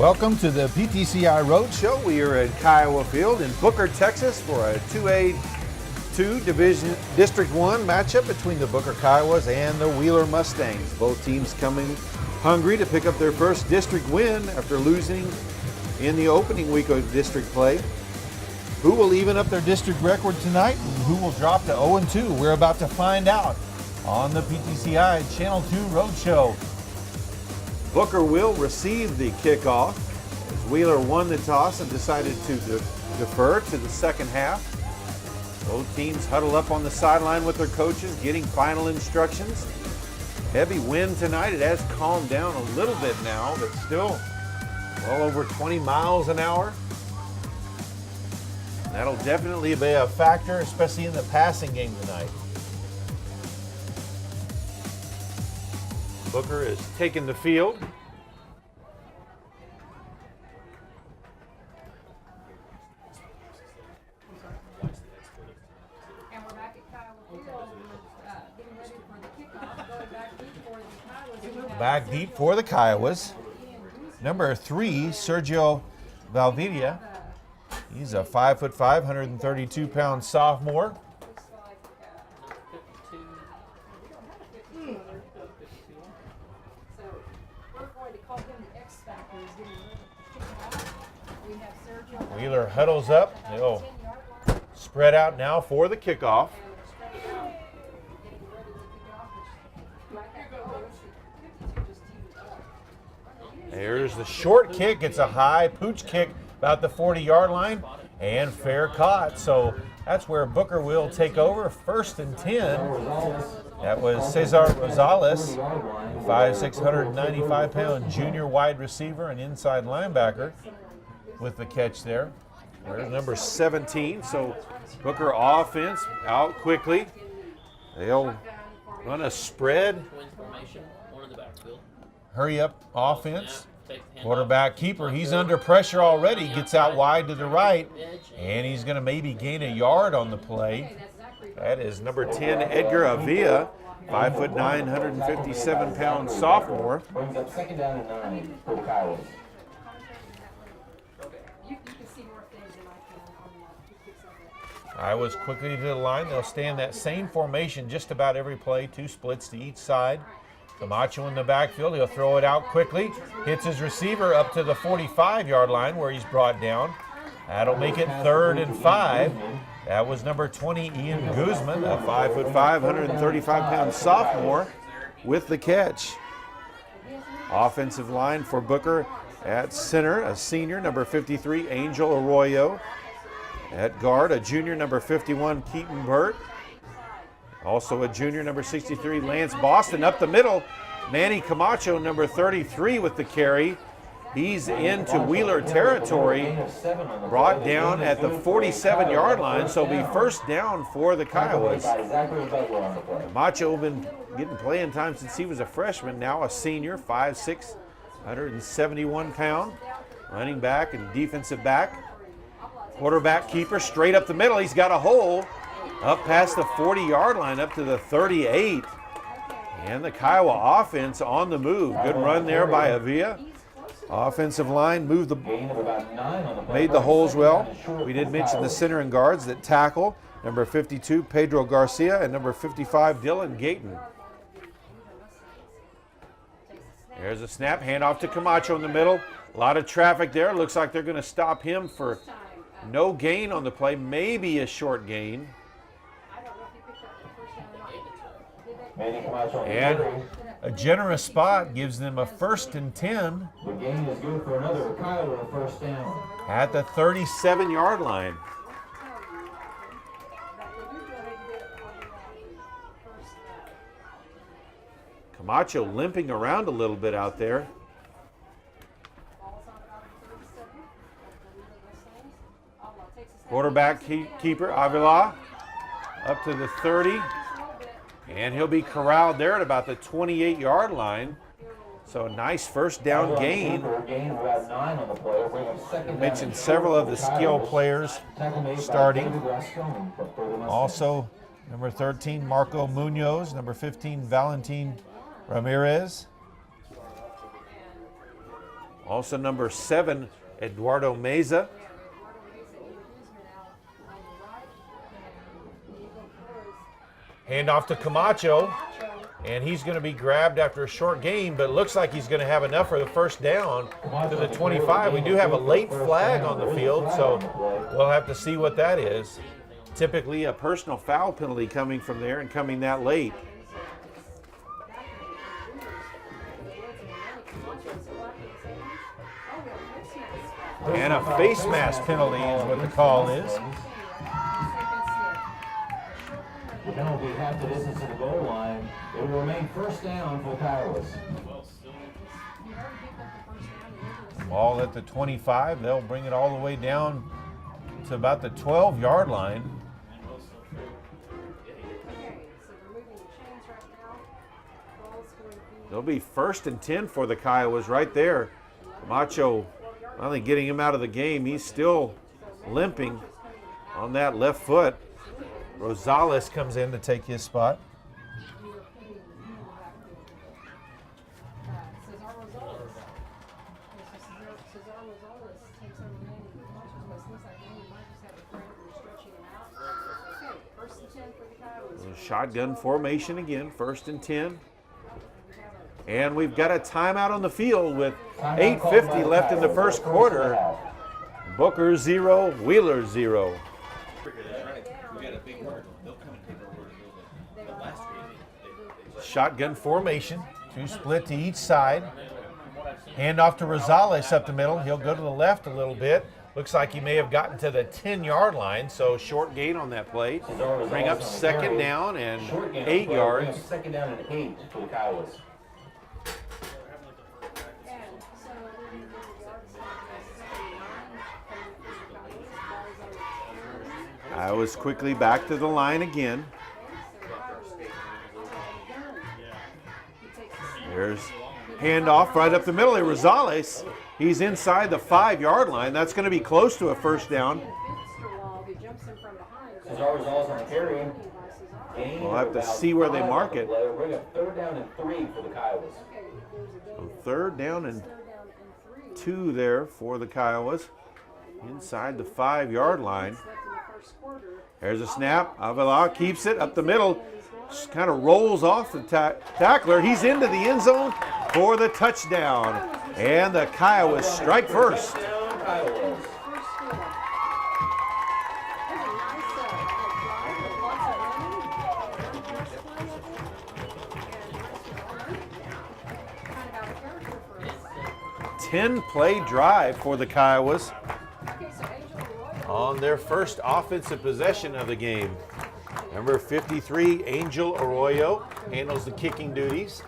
Welcome to the PTCI Roadshow. We are at Kiowa Field in Booker, Texas for a 2A2 Division District 1 matchup between the Booker Kiowas and the Wheeler Mustangs. Both teams coming hungry to pick up their first district win after losing in the opening week of district play. Who will even up their district record tonight and who will drop to 0-2? We're about to find out on the PTCI Channel 2 Roadshow. Booker will receive the kickoff as Wheeler won the toss and decided to defer to the second half. Both teams huddle up on the sideline with their coaches, getting final instructions. Heavy wind tonight. It has calmed down a little bit now, but still well over 20 miles an hour. That'll definitely be a factor, especially in the passing game tonight. Booker is taking the field. And we're back at Kiowa Field, getting ready for the kickoff, going back deep for the Kiowas. Back deep for the Kiowas. Number 3, Sergio Valdivia. He's a 5'5", 132-pound sophomore. Wheeler huddles up. They'll spread out now for the kickoff. There's the short kick. It's a high pooch kick about the 40-yard line and fair caught. So that's where Booker will take over. 1st and 10. That was Cesar Rosales, 5'6", 195-pound junior wide receiver and inside linebacker with the catch there. There's number 17. So Booker offense out quickly. They'll run a spread. Hurry up offense. Quarterback keeper, he's under pressure already. Gets out wide to the right, and he's going to maybe gain a yard on the play. That is number 10, Edgar Avila, 5'9", 157-pound sophomore. Brings up 2nd down and 9 for the Kiowas. Iowa's quickly to the line. They'll stay in that same formation just about every play, 2 splits to each side. Camacho in the backfield. He'll throw it out quickly. Hits his receiver up to the 45-yard line where he's brought down. That'll make it 3rd and 5. That was number 20, Ian Guzman, a 5'5", 135-pound sophomore with the catch. Offensive line for Booker at center, a senior, number 53, Angel Arroyo. At guard, a junior, number 51, Keaton Burt. Also a junior, number 63, Lance Boston. Up the middle, Manny Camacho, number 33 with the carry. He's into Wheeler territory, brought down at the 47-yard line, so it'll be 1st down for the Kiowas. Camacho has been getting playing time since he was a freshman, now a senior, 5'6", 171-pound. Running back and defensive back. Quarterback keeper straight up the middle. He's got a hole up past the 40-yard line up to the 38. And the Kiowa offense on the move. Good run there by Avila. Offensive line made the holes well. We did mention the center and guards that tackle. Number 52, Pedro Garcia, and number 55, Dylan Gayton. There's a snap, handoff to Camacho in the middle. A lot of traffic there. Looks like they're going to stop him for no gain on the play, maybe a short gain. And a generous spot gives them a 1st and 10. The gain is good for another Kiowa 1st down. At the 37-yard line. Camacho limping around a little bit out there. Quarterback keeper, Avila, up to the 30. And he'll be corralled there at about the 28-yard line. So a nice 1st down gain. I mentioned several of the skill players starting. Also, number 13, Marco Munoz. Number 15, Valentin Ramirez. Also number 7, Eduardo Meza. Hand off to Camacho, and he's going to be grabbed after a short gain, but it looks like he's going to have enough for the first down to the 25. We do have a late flag on the field, so we'll have to see what that is. Typically a personal foul penalty coming from there and coming that late. And a face mask penalty is what the call is. The penalty half the distance to the goal line. It will remain first down for the Kiowas. Ball at the 25. They'll bring it all the way down to about the 12-yard line. It'll be 1st and 10 for the Kiowas right there. Camacho finally getting him out of the game. He's still limping on that left foot. Rosales comes in to take his spot. Shotgun formation again, 1st and 10. And we've got a timeout on the field with 8:50 left in the first quarter. Booker 0, Wheeler 0. Shotgun formation, 2 split to each side. Hand off to Rosales up the middle. He'll go to the left a little bit. Looks like he may have gotten to the 10-yard line, so short gain on that play. Bring up 2nd down and 8 yards. 2nd down and 8 for the Kiowas. I was quickly back to the line again. There's handoff right up the middle. Rosales, he's inside the 5-yard line. That's going to be close to a first down. We'll have to see where they mark it. Bring up 3rd down and 3 for the Kiowas. So 3rd down and 2 there for the Kiowas. Inside the 5-yard line. There's a snap. Avila keeps it up the middle. Just kind of rolls off the tackler. He's into the end zone for the touchdown. And the Kiowas strike first. Ten-play drive for the Kiowas on their first offensive possession of the game. Number 53, Angel Arroyo, handles the kicking duties.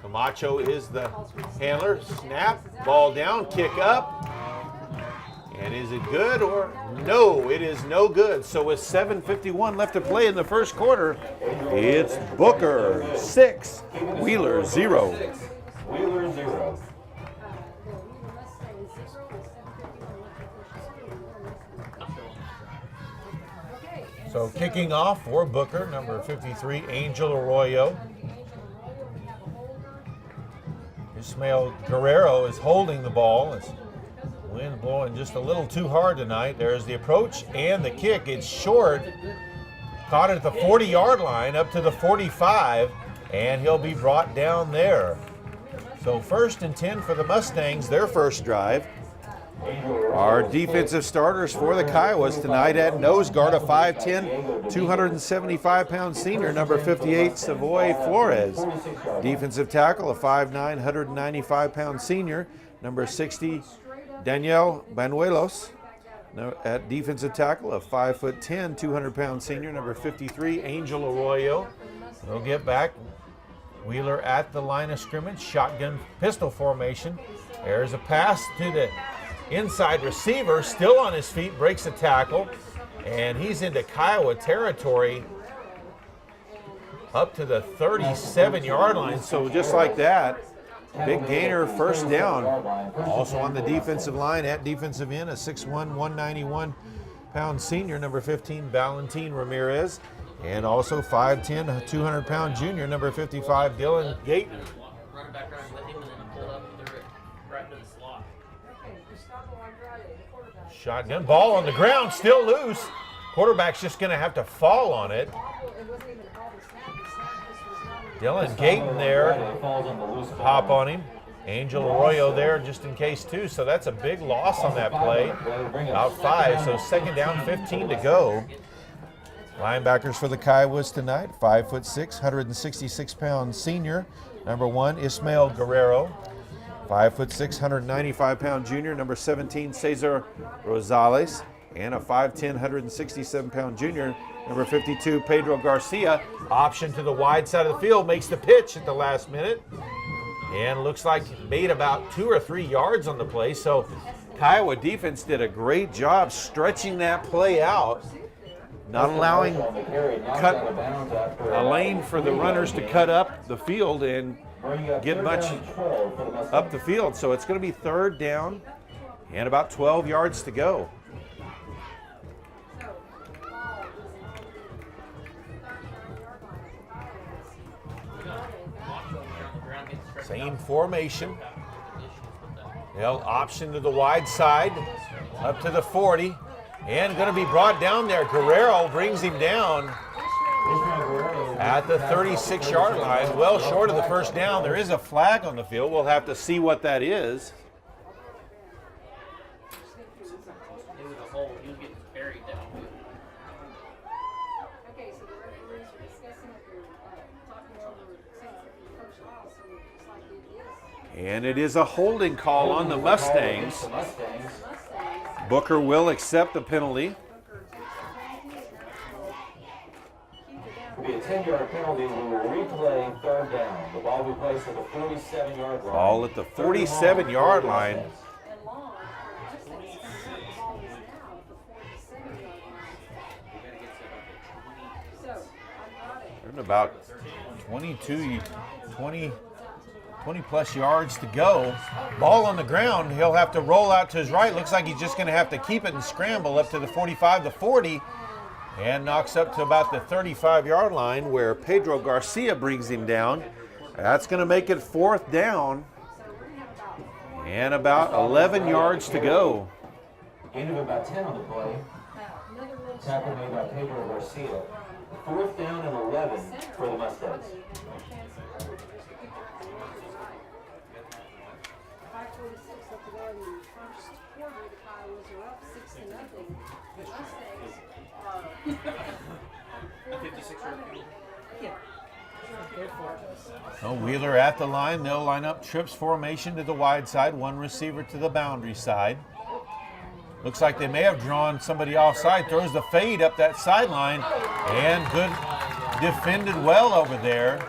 Camacho is the handler. Snap, ball down, kick up. And is it good or no? It is no good. So with 7:51 left to play in the first quarter, it's Booker 6, Wheeler 0. Wheeler 0. So kicking off for Booker, number 53, Angel Arroyo. Ismael Guerrero is holding the ball. It's wind blowing just a little too hard tonight. There's the approach and the kick. It's short. Caught it at the 40-yard line up to the 45, and he'll be brought down there. So 1st and 10 for the Mustangs, their first drive. Our defensive starters for the Kiowas tonight at nose guard, a 5'10", 275-pound senior, number 58, Savoy Flores. Defensive tackle, a 5'9", 195-pound senior, number 60, Daniel Banuelos. At defensive tackle, a 5'10", 200-pound senior, number 53, Angel Arroyo. They'll get back. Wheeler at the line of scrimmage, shotgun pistol formation. There's a pass to the inside receiver, still on his feet, breaks the tackle, and he's into Kiowa territory up to the 37-yard line. So just like that, big gainer, first down. Also on the defensive line at defensive end, a 6'1", 191-pound senior, number 15, Valentin Ramirez, and also 5'10", 200-pound junior, number 55, Dylan Gayton. Shotgun ball on the ground, still loose. Quarterback's just going to have to fall on it. Dylan Gayton there, hop on him. Angel Arroyo there just in case too, so that's a big loss on that play. About 5, so second down, 15 to go. Linebackers for the Kiowas tonight, 5'6", 166-pound senior, number 1, Ismael Guerrero. 5'6", 195-pound junior, number 17, Cesar Rosales. And a 5'10", 167-pound junior, number 52, Pedro Garcia. Option to the wide side of the field, makes the pitch at the last minute. And looks like made about 2 or 3 yards on the play. So Kiowa defense did a great job stretching that play out, not allowing a lane for the runners to cut up the field and get much up the field. So it's going to be third down and about 12 yards to go. Same formation. They'll option to the wide side, up to the 40, and going to be brought down there. Guerrero brings him down at the 36-yard line, well short of the first down. There is a flag on the field. We'll have to see what that is. And it is a holding call on the Mustangs. Booker will accept the penalty. It'll be a 10-yard penalty. We will replay third down. The ball will be placed at the 47-yard line. Ball at the 47-yard line. They're in about 20 plus yards to go. Ball on the ground. He'll have to roll out to his right. Looks like he's just going to have to keep it and scramble up to the 45, the 40, and knocks up to about the 35-yard line where Pedro Garcia brings him down. That's going to make it fourth down and about 11 yards to go. Gain of about 10 on the play. Tackle made by Pedro Garcia. Fourth down and 11 for the Mustangs. 5:46 left to go in the first quarter. The Kiowas are up 6-0. The Mustangs are 56. So Wheeler at the line. They'll line up trips formation to the wide side, one receiver to the boundary side. Looks like they may have drawn somebody offside. Throws the fade up that sideline, and good defended well over there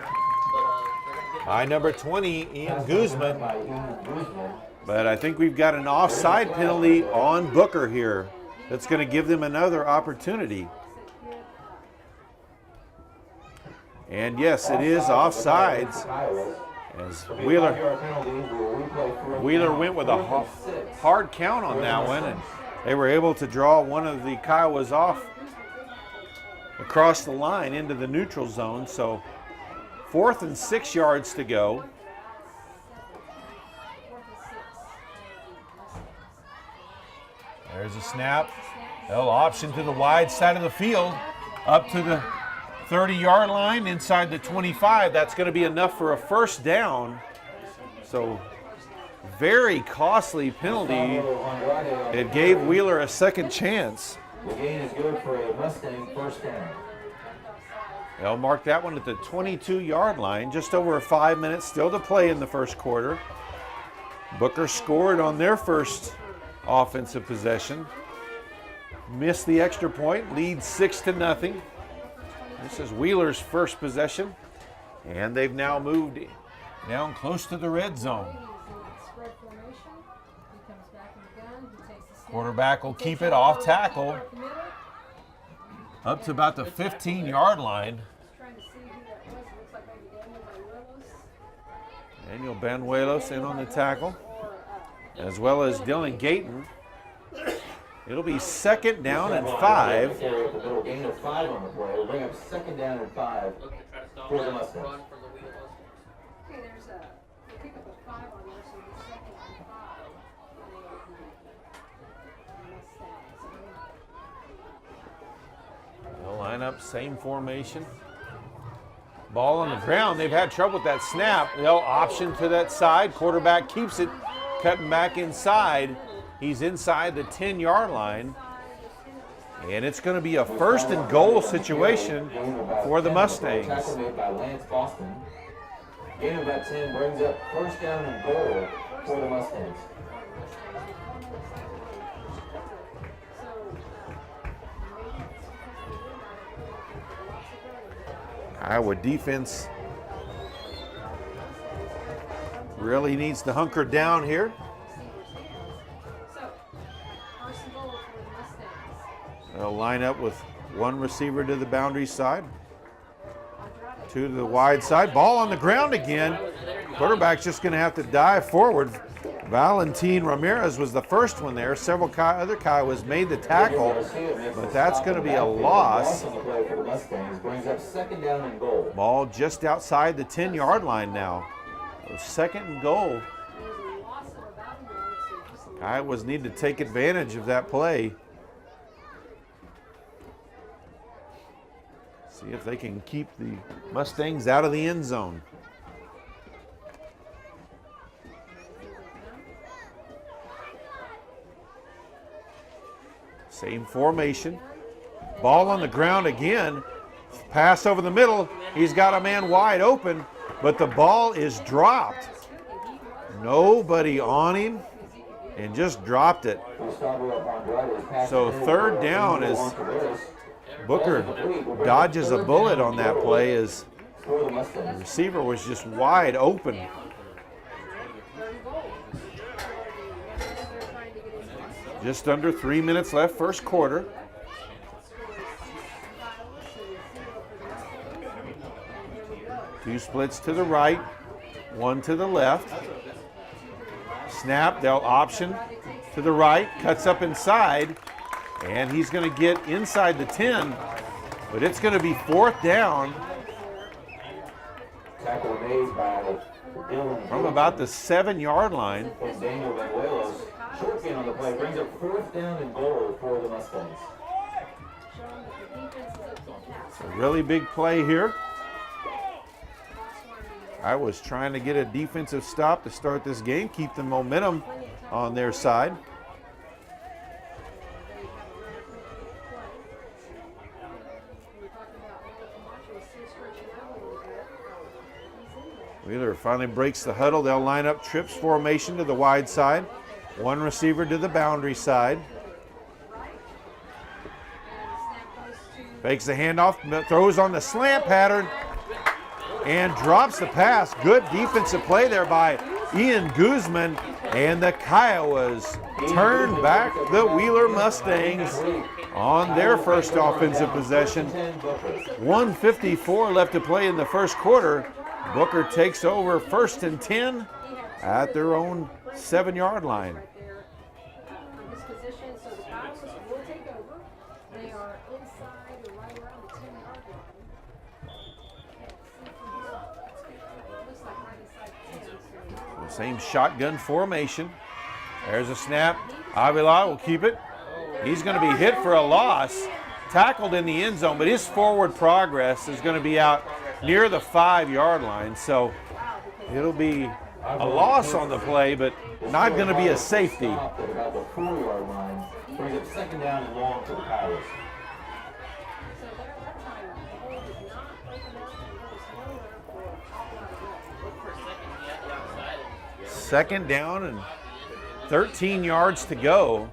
by number 20, Ian Guzman. But I think we've got an offside penalty on Booker here. That's going to give them another opportunity. And yes, it is offsides. As Wheeler went with a hard count on that one, and they were able to draw one of the Kiowas off across the line into the neutral zone. So 4th and 6 yards to go. There's a snap. They'll option to the wide side of the field, up to the 30-yard line, inside the 25. That's going to be enough for a first down. So very costly penalty. It gave Wheeler a second chance. The gain is good for a Mustang first down. They'll mark that one at the 22-yard line. Just over 5 minutes still to play in the first quarter. Booker scored on their first offensive possession. Missed the extra point, leads 6-0. This is Wheeler's first possession, and they've now moved down close to the red zone. Quarterback will keep it off tackle up to about the 15-yard line. Daniel Banuelos in on the tackle, as well as Dylan Gayton. It'll be second down and 5. Gain of 5 on the play. We'll bring up second down and 5 for the Mustangs. Okay, there's a pick up of 5 on there, so it's second and 5. up, same formation. Ball on the ground. They've had trouble with that snap. They'll option to that side. Quarterback keeps it, cutting back inside. He's inside the 10-yard line. And it's going to be a first and goal situation for the Mustangs. Tackle made by Lance Boston. Gain of about 10 brings up first down and goal for the Mustangs. Iowa defense really needs to hunker down here. They'll line up with one receiver to the boundary side, two to the wide side. Ball on the ground again. Quarterback's just going to have to dive forward. Valentin Ramirez was the first one there. Several other Kiowas made the tackle, but that's going to be a loss. Ball just outside the 10-yard line now. So second and goal. Kiowas need to take advantage of that play. See if they can keep the Mustangs out of the end zone. Same formation. Ball on the ground again. Pass over the middle. He's got a man wide open, but the ball is dropped. Nobody on him, and just dropped it. So third down is Booker dodges a bullet on that play as the receiver was just wide open. Just under 3 minutes left, first quarter. Two splits to the right, one to the left. Snap, they'll option to the right, cuts up inside, and he's going to get inside the 10, but it's going to be fourth down from about the 7-yard line. Short gain on the play brings up fourth down and goal for the Mustangs. It's a really big play here. I was trying to get a defensive stop to start this game, keep the momentum on their side. Wheeler finally breaks the huddle. They'll line up trips formation to the wide side. One receiver to the boundary side. Fakes the handoff, throws on the slant pattern, and drops the pass. Good defensive play there by Ian Guzman, and the Kiowas turn back the Wheeler Mustangs on their first offensive possession. 1:54 left to play in the first quarter. Booker takes over first and 10 at their own 7-yard line. Same shotgun formation. There's a snap. Avila will keep it. He's going to be hit for a loss. Tackled in the end zone, but his forward progress is going to be out near the 5-yard line. So it'll be a loss on the play, but not going to be a safety. About the 4-yard line brings up second down and long for the Kiowas. Second down and 13 yards to go.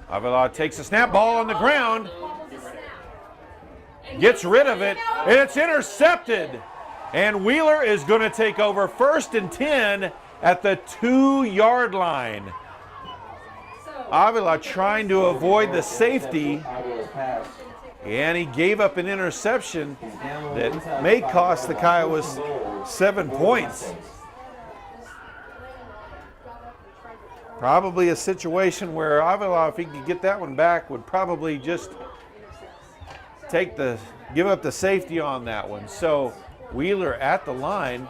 Avila takes a snap, ball on the ground, gets rid of it, and it's intercepted. And Wheeler is going to take over first and 10 at the 2-yard line. Avila trying to avoid the safety, and he gave up an interception that may cost the Kiowas 7 points. Probably a situation where Avila, if he could get that one back, would probably just give up the safety on that one. So Wheeler at the line.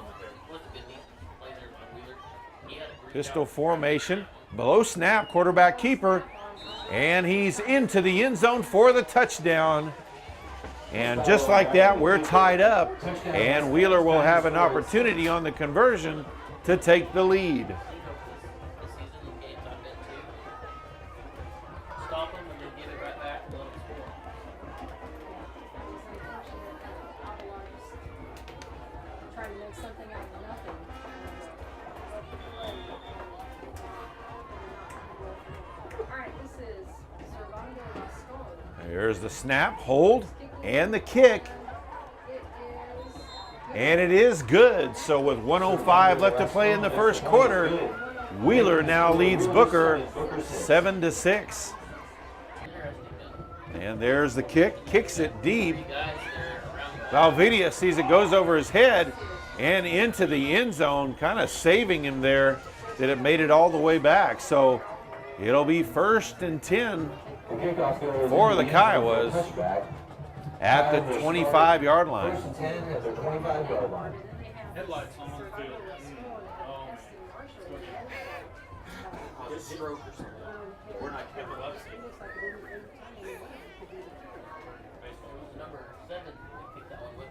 Pistol formation. Below snap, quarterback keeper. And he's into the end zone for the touchdown. And just like that, we're tied up. And Wheeler will have an opportunity on the conversion to take the lead. Stop them and then give it right back and let them score. Trying to make something out of nothing. All right, this is Servando Rascon. There's the snap, hold, and the kick. And it is good. So with 1:05 left to play in the first quarter, Wheeler now leads Booker 7-6. And there's the kick, kicks it deep. Valvidia sees it goes over his head and into the end zone, kind of saving him there, that it made it all the way back. So it'll be 1st and 10 for the Kiowas at the 25-yard line. 1st and 10 at their 25-yard line. Headlights on the field. Just stroke or something. We're not keeping up. Number 7, pick that one with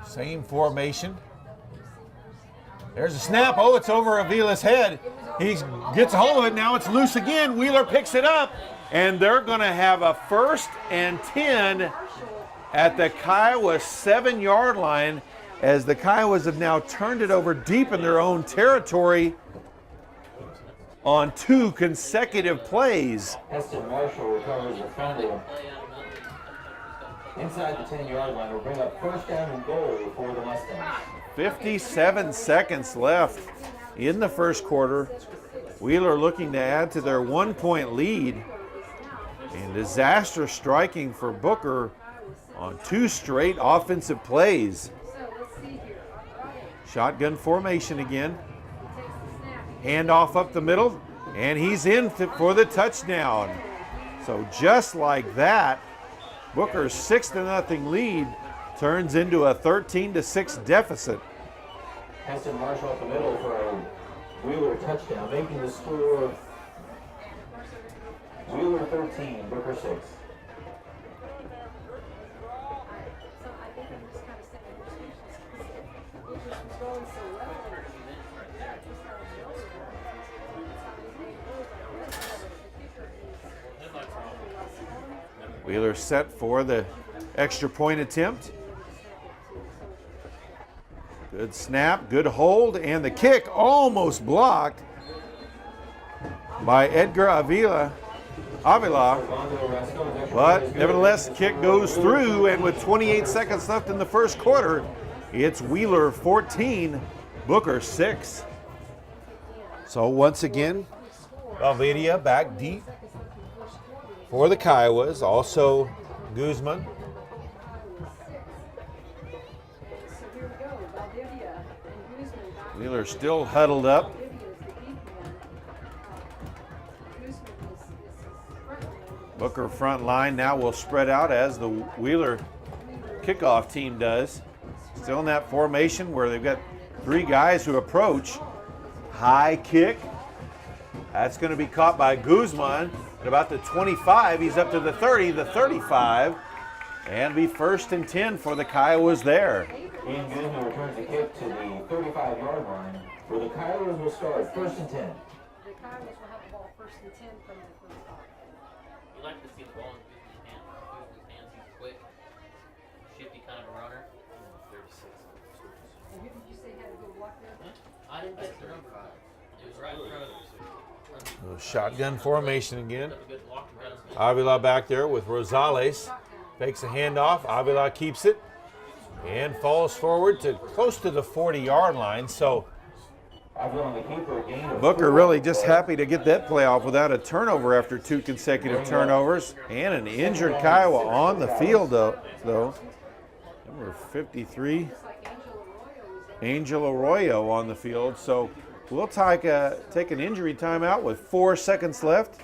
it. Same formation. There's a snap. Oh, it's over Avila's head. He gets a hold of it. Now it's loose again. Wheeler picks it up. And they're going to have a 1st and 10 at the Kiowa 7-yard line, as the Kiowas have now turned it over deep in their own territory on 2 consecutive plays. Heston Marshall recovers the fumble inside the 10-yard line. Will bring up 1st down and goal for the Mustangs. 57 seconds left in the first quarter. Wheeler looking to add to their 1-point lead. And disaster striking for Booker on 2 straight offensive plays. Shotgun formation again. Handoff up the middle, and he's in for the touchdown. So just like that, Booker's 6-0 lead turns into a 13-6 deficit. Heston Marshall up the middle for a Wheeler touchdown, making the score Wheeler 13, Booker 6. Wheeler set for the extra point attempt. Good snap, good hold, and the kick almost blocked by Edgar Avila. But nevertheless, kick goes through, and with 28 seconds left in the first quarter, it's Wheeler 14, Booker 6. So once again, Valvidia back deep for the Kiowas, also Guzman. Wheeler still huddled up. Booker front line now will spread out as the Wheeler kickoff team does. Still in that formation where they've got 3 guys who approach. High kick. That's going to be caught by Guzman at about the 25. He's up to the 30, the 35. And be 1st and 10 for the Kiowas there. Ian Guzman returns the kick to the 35-yard line, where the Kiowas will start 1st and 10. The Kiowas will have the ball 1st and 10 from the first start. You like to see the ball in Guzman's hands. Guzman's hands, he's quick, shifty kind of a runner. 36. And who did you say had a good block there? I didn't get the number. It was right in front of us. Shotgun formation again. A good block and got his Avila back there with Rosales. Takes a handoff. Avila keeps it and falls forward to close to the 40-yard line. So Booker really just happy to get that play off without a turnover after 2 consecutive turnovers. And an injured Kiowa on the field, though. Number 53, Angel Arroyo on the field. So we'll take an injury timeout with 4 seconds left.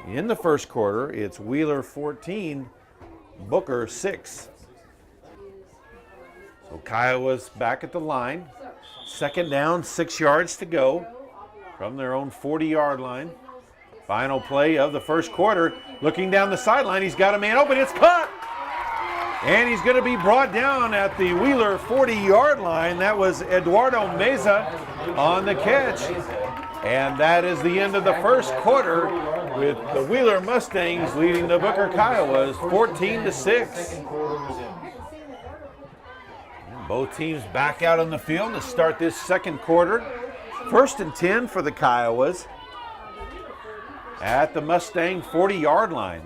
In the first quarter, it's Wheeler 14, Booker 6. So Kiowa's back at the line. 2nd down, 6 yards to go. from their own 40-yard line. Final play of the first quarter. Looking down the sideline, he's got a man open. It's caught. And he's going to be brought down at the Wheeler 40-yard line. That was Eduardo Meza on the catch. And that is the end of the first quarter, with the Wheeler Mustangs leading the Booker Kiowas 14-6. Both teams back out on the field to start this second quarter. 1st and 10 for the Kiowas at the Mustang 40-yard line.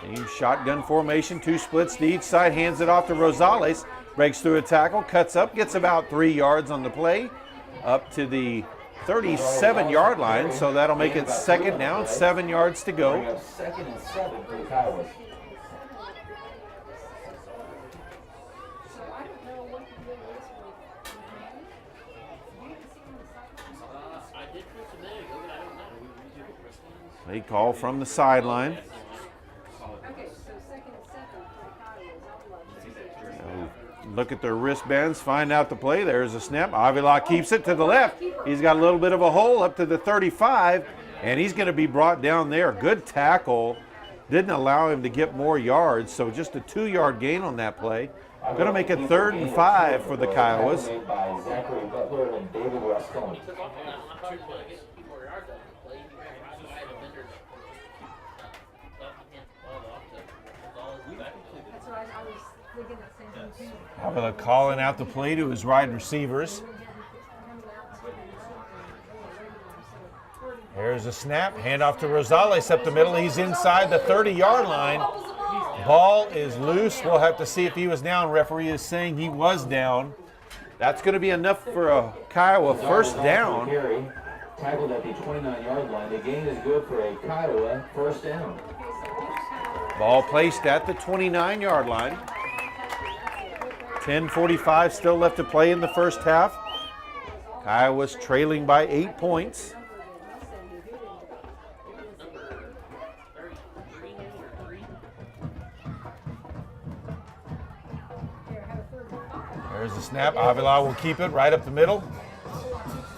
Team shotgun formation, 2 splits to each side, hands it off to Rosales, breaks through a tackle, cuts up, gets about 3 yards on the play, up to the 37-yard line, so that'll make it 2nd down, 7 yards to go. 2nd and 7 for the Kiowas. They call from the sideline. Look at their wristbands, find out the play. There's a snap. Avila keeps it to the left. He's got a little bit of a hole up to the 35, and he's going to be brought down there. Good tackle. Didn't allow him to get more yards, so just a 2-yard gain on that play. Going to make it 3rd and 5 for the Kiowas. Avila calling out the play to his wide receivers. There's a snap, handoff to Rosales up the middle. He's inside the 30-yard line. Ball is loose. We'll have to see if he was down. Referee is saying he was down. That's going to be enough for a Kiowa 1st down. Tackled at the 29-yard line. The gain is good for a Kiowa 1st down. Ball placed at the 29-yard line. 10:45 still left to play in the first half. Kiowa's trailing by 8 points. There's the snap. Avila will keep it right up the middle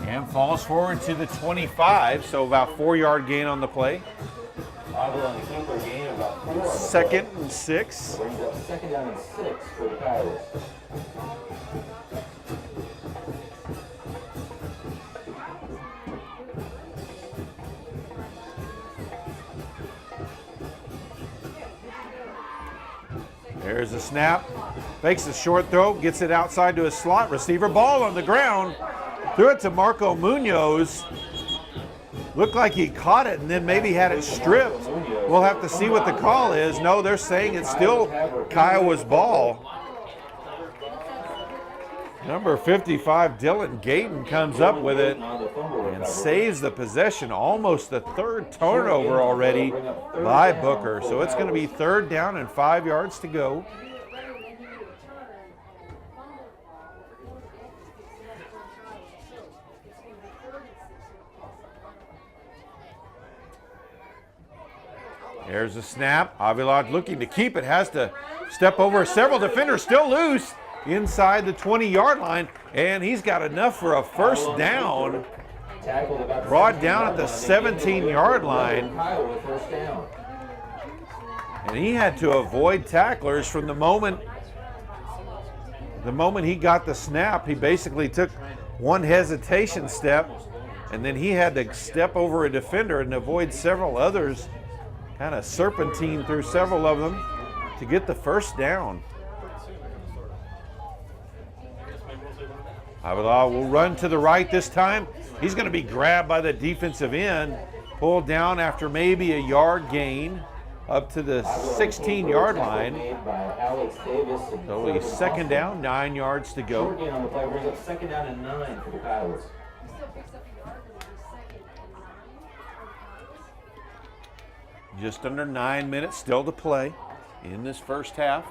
and falls forward to the 25, so about 4-yard gain on the play. Avila on the keeper gain about 4. 2nd and 6. Brings up 2nd down and 6 for the Kiowas. There's a snap. Fakes a short throw, gets it outside to a slot receiver. Ball on the ground. Threw it to Marco Munoz. Looked like he caught it and then maybe had it stripped. We'll have to see what the call is. No, they're saying it's still Kiowa's ball. Number 55, Dylan Gayton, comes up with it and saves the possession. Almost the 3rd turnover already by Booker. So it's going to be 3rd down and 5 yards to go. There's a snap. Avila looking to keep it, has to step over several defenders, still loose inside the 20-yard line, and he's got enough for a 1st down. Brought down at the 17-yard line. And he had to avoid tacklers from the moment he got the snap. He basically took one hesitation step, and then he had to step over a defender and avoid several others. Kind of serpentine through several of them to get the 1st down. Avila will run to the right this time. He's going to be grabbed by the defensive end, pulled down after maybe a yard gain up to the 16-yard line. So he's 2nd down, 9 yards to go. 2nd down and 9 for the Kiowas. Just under 9 minutes still to play in this first half.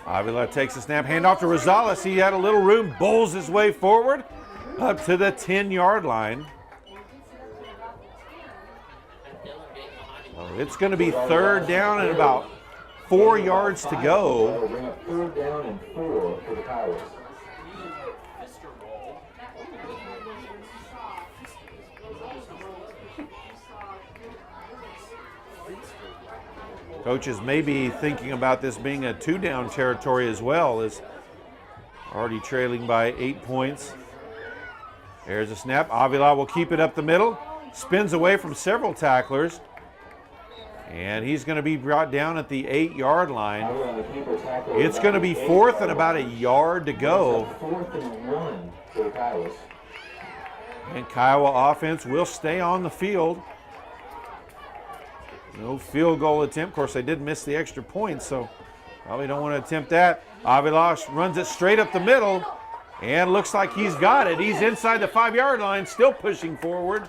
Avila takes a snap, handoff to Rosales. He had a little room, bowls his way forward up to the 10-yard line. So it's going to be 3rd down and about 4 yards to go. That'll bring up 3rd down and 4 for the Kiowas. Coaches may be thinking about this being a 2-down territory as well, as already trailing by 8 points. There's a snap. Avila will keep it up the middle. Spins away from several tacklers. And he's going to be brought down at the 8-yard line. It's going to be 4th and about a yard to go. 4th and 1 for the Kiowas. And Kiowa offense will stay on the field. No field goal attempt. Of course, they did miss the extra point, so probably don't want to attempt that. Avila runs it straight up the middle, and looks like he's got it. He's inside the 5-yard line, still pushing forward.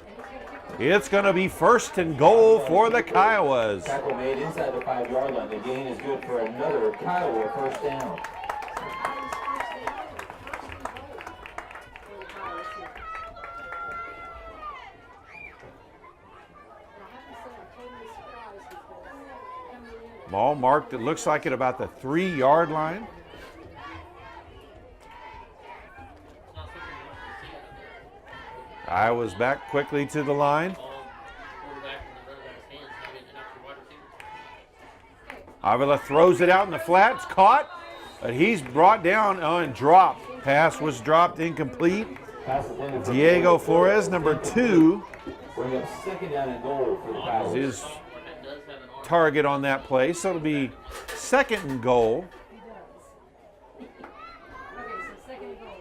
It's going to be 1st and goal for the Kiowas. Tackle made inside the 5-yard line. The gain is good for another Kiowa 1st down. Ball marked, it looks like at about the 3-yard line. Iowa's back quickly to the line. Avila throws it out in the flat. It's caught, but he's brought down and dropped. Pass was dropped, incomplete. Diego Flores, number 2, Bring up 2nd down and goal for the Kiowas. is his target on that play. So it'll be 2nd and goal. Okay, so 2nd and goal.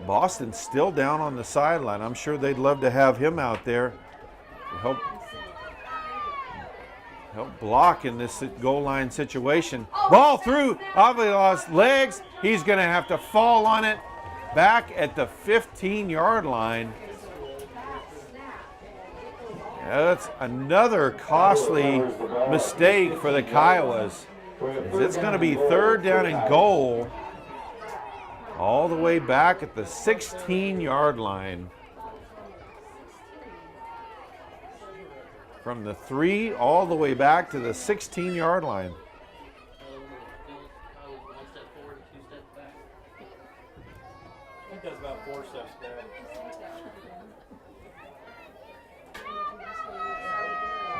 Boston's still down on the sideline. I'm sure they'd love to have him out there to help block in this goal line situation. Ball through Avila's legs. He's going to have to fall on it back at the 15-yard line. That's another costly mistake for the Kiowas. It's going to be 3rd down and goal all the way back at the 16-yard line. From the 3 all the way back to the 16-yard line. I think that's about 4 steps back.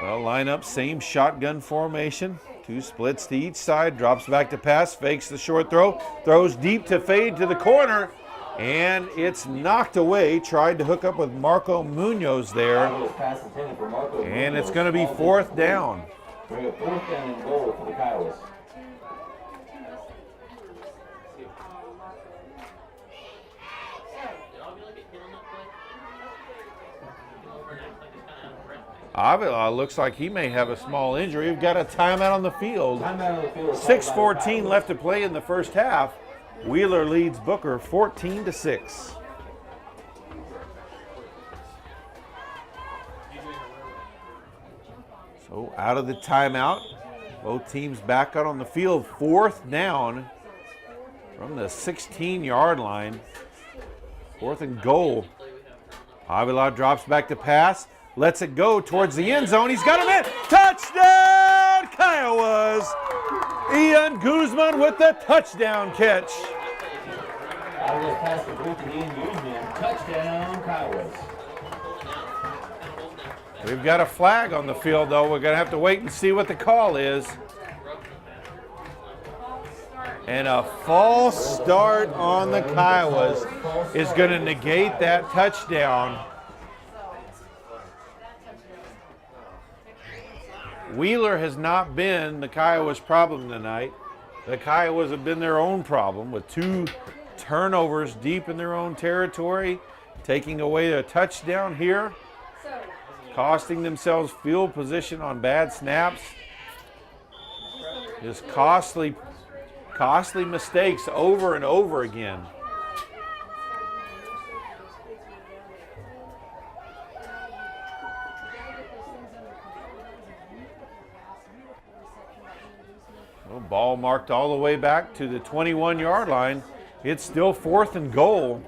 Well, line up, same shotgun formation. 2 splits to each side, drops back to pass, fakes the short throw, throws deep to fade to the corner, and it's knocked away. Tried to hook up with Marco Munoz there, and it's going to be 4th down. Bring up 4th down and goal for the Kiowas. Avila looks like he may have a small injury. We've got a timeout on the field. Timeout on the field. 6:14 left to play in the first half. Wheeler leads Booker 14-6. So out of the timeout, both teams back out on the field. 4th down from the 16-yard line. 4th and goal. Avila drops back to pass. Lets it go towards the end zone. He's got him in. Touchdown, Kiowas. Ian Guzman with the touchdown catch. Avila's pass complete to Ian Guzman. Touchdown, Kiowas. We've got a flag on the field, though. We're going to have to wait and see what the call is. And a false start on the Kiowas is going to negate that touchdown. Wheeler has not been the Kiowas' problem tonight. The Kiowas have been their own problem with 2 turnovers deep in their own territory, taking away a touchdown here, costing themselves field position on bad snaps. Just costly mistakes over and over again. Well, ball marked all the way back to the 21-yard line. It's still 4th and goal.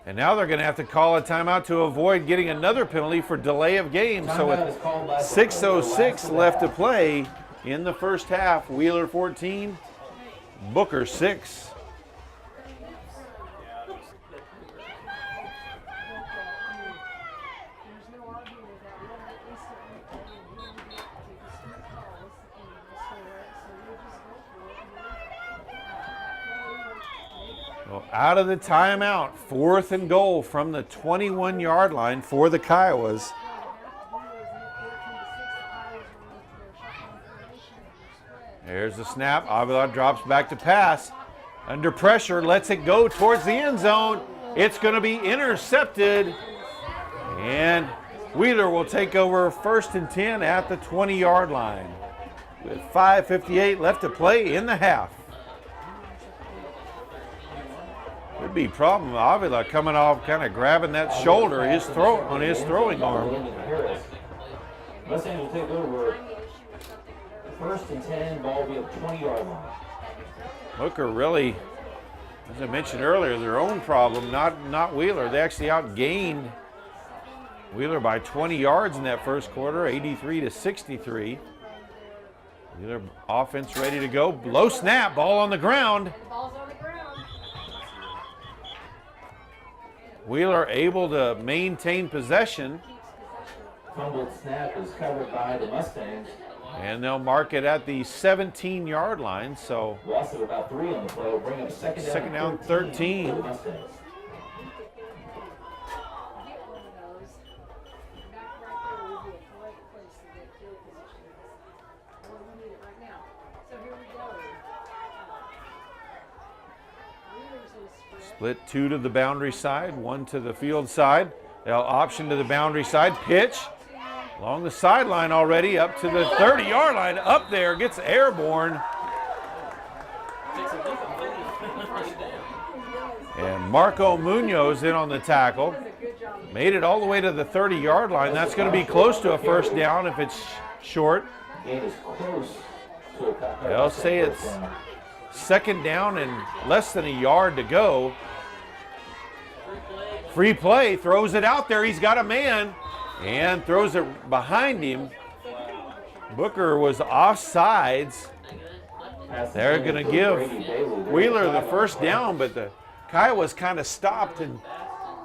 And now they're going to have to call a timeout to avoid getting another penalty for delay of game. So with 6:06 left to play in the first half, Wheeler 14, Booker 6. Well, out of the timeout, 4th and goal from the 21-yard line for the Kiowas. There's the snap. Avila drops back to pass. Under pressure, lets it go towards the end zone. It's going to be intercepted. And Wheeler will take over 1st and 10 at the 20-yard line with 5:58 left to play in the half. Could be problem. Avila coming off, kind of grabbing that shoulder, his throat on his throwing arm. Mustangs will take over 1st and 10, ball will be at the 20-yard line. Booker really, as I mentioned earlier, their own problem, not Wheeler. They actually outgained Wheeler by 20 yards in that first quarter, 83-63. Wheeler offense ready to go. Low snap, ball on the ground. Ball's on the ground. Wheeler able to maintain possession. Fumbled snap is covered by the Mustangs. And they'll mark it at the 17-yard line. So Loss of about 3 on the play will bring up second down 13. for the Mustangs. Get one of those. Back right there would be a great place to get field position. Well, we need it right now. So here we go. Wheeler's in a spread. Split 2 to the boundary side, 1 to the field side. They'll option to the boundary side. Pitch along the sideline already, up to the 30-yard line. Up there, gets airborne. And Marco Munoz in on the tackle. Made it all the way to the 30-yard line. That's going to be close to a first down if it's short. Gain is close to a They'll say it's second down and less than a yard to go. Free play, throws it out there. He's got a man and throws it behind him. Booker was offsides. They're going to give Wheeler the first down, but the Kiowas kind of stopped and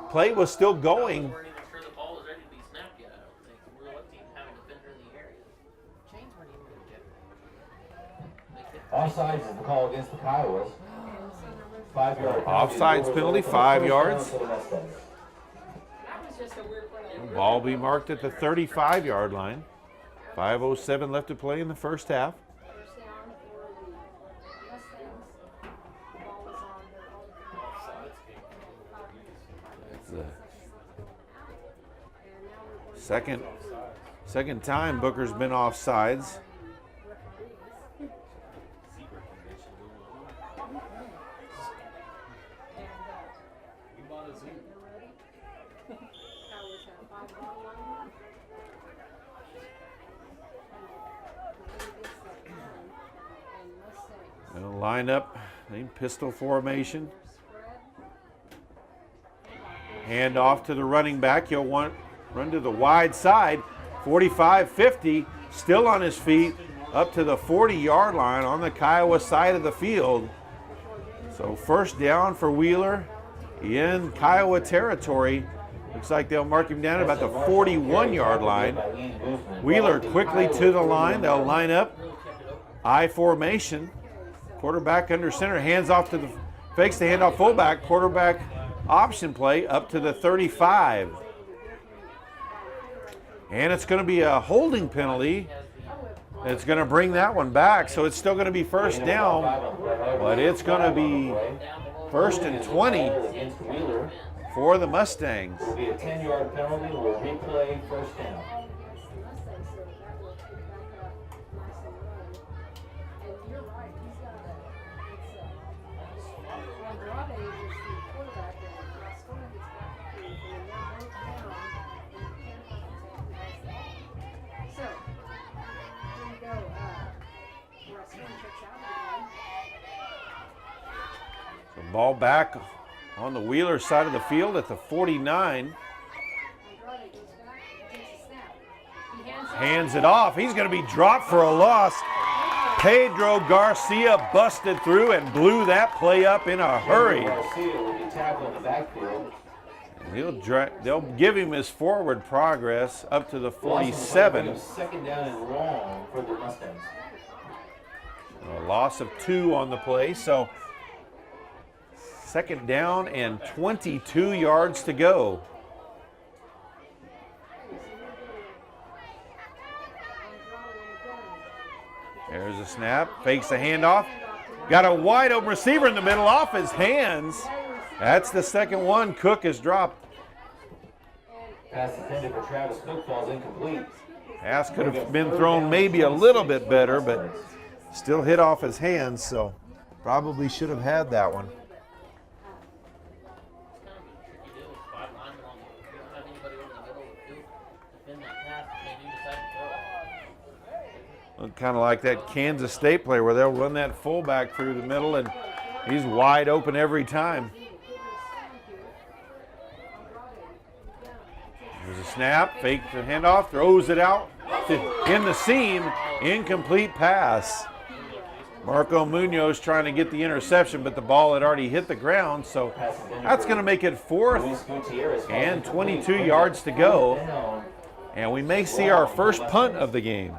play was still going. We're not even sure the ball was ready to be snapped yet, I don't think. We were lucky to have a defender in the area. Chains weren't even Offsides is the call against the Kiowas. 5-yard Offsides penalty, 5 yards. That was just a weird play. Ball be marked at the 35-yard line. 5:07 left to play in the first half. First down for the Mustangs. The ball was on their own. It's the second time Booker's been offsides. They'll line up in pistol formation. Hand off to the running back. He'll run to the wide side. 45-50, still on his feet, up to the 40-yard line on the Kiowa side of the field. So first down for Wheeler in Kiowa territory. Looks like they'll mark him down at about the 41-yard line. Wheeler quickly to the line. They'll line up. I formation. Quarterback under center. Hands off to the fakes the handoff fullback. Quarterback option play up to the 35. And it's going to be a holding penalty. It's going to bring that one back. So it's still going to be first down. But it's going to be 1st and 20 for the Mustangs. Will be a 10-yard penalty. We'll replay first down. The ball back on the Wheeler side of the field at the 49. Andrade goes back, takes a snap. He Hands it off. He's going to be dropped for a loss. Pedro Garcia busted through and blew that play up in a hurry. Garcia will be tackled in the backfield. They'll give him his forward progress up to the 47. Second down and long for the Mustangs. A loss of 2 on the play, so second down and 22 yards to go. There's a snap, fakes the handoff. Got a wide open receiver in the middle off his hands. That's the second one. Cook has dropped. Pass intended for Travis Cook falls incomplete. Pass could have been thrown maybe a little bit better, but still hit off his hands, so probably should have had that one. Kind of like that Kansas State player where they'll run that fullback through the middle and he's wide open every time. There's a snap, fake the handoff, throws it out in the seam, incomplete pass. Marco Munoz trying to get the interception, but the ball had already hit the ground, so that's going to make it 4th and 22 yards to go. And we may see our first punt of the game.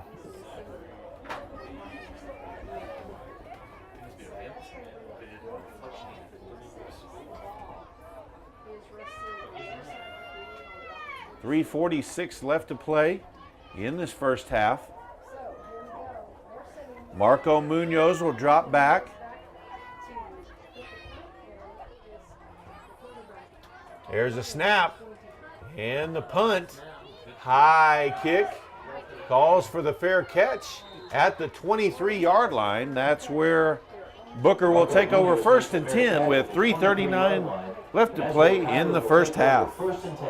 .346 left to play in this first half. Marco Munoz will drop back. There's a snap and the punt. High kick. Calls for the fair catch at the 23-yard line. That's where Booker will take over 1st and 10 with 3:39 left to play in the first half. 1st and 10.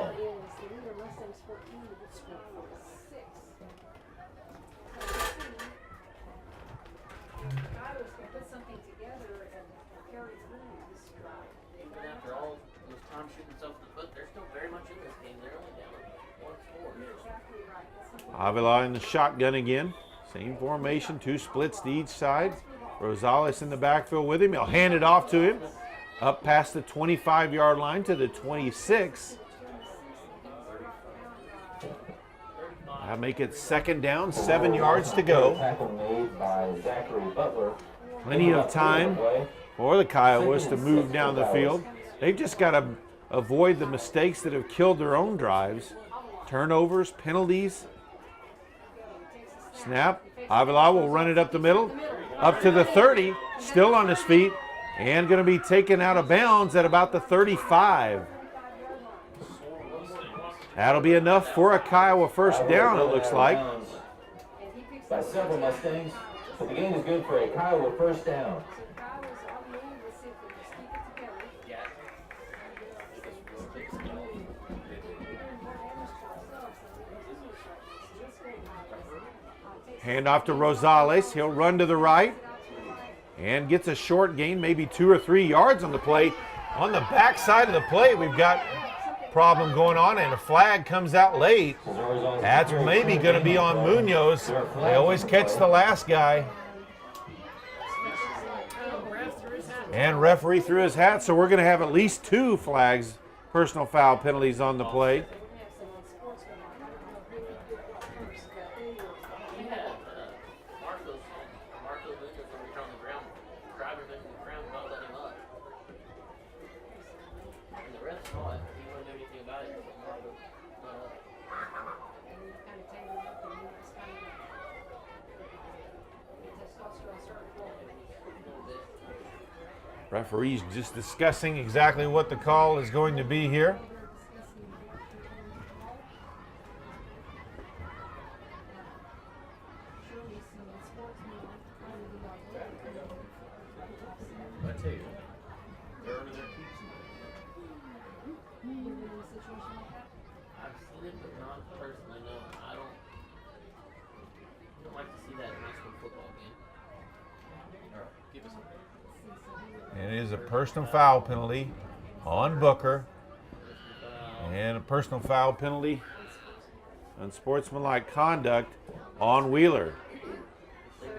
After all those times shooting themselves in the foot, they're still very much in this game. They're only down 1 score. Avila in the shotgun again. Same formation, 2 splits to each side. Rosales in the backfield with him. He'll hand it off to him. Up past the 25-yard line to the 26. That'll make it 2nd down, 7 yards to go. Tackle made by Zachary Butler. Plenty of time for the Kiowas to move down the field. They've just got to avoid the mistakes that have killed their own drives. Turnovers, penalties. Snap. Avila will run it up the middle. Up to the 30. Still on his feet. And going to be taken out of bounds at about the 35. That'll be enough for a Kiowa first down, it looks like. By several Mustangs, but the game is good for a Kiowa first down. Hand off to Rosales. He'll run to the right and gets a short gain, maybe 2 or 3 yards on the play. On the back side of the play, we've got problem going on, and a flag comes out late. That's maybe going to be on Munoz. They always catch the last guy. And referee threw his hat, so we're going to have at least 2 flags, personal foul penalties on the play. Referees just discussing exactly what the call is going to be here. I tell you, they're over there teaching. I've seen it, but not personally. No, I don't like to see that in high school football game. All right, give us a minute. And it is a personal foul penalty on Booker. And a personal foul penalty, unsportsmanlike conduct on Wheeler.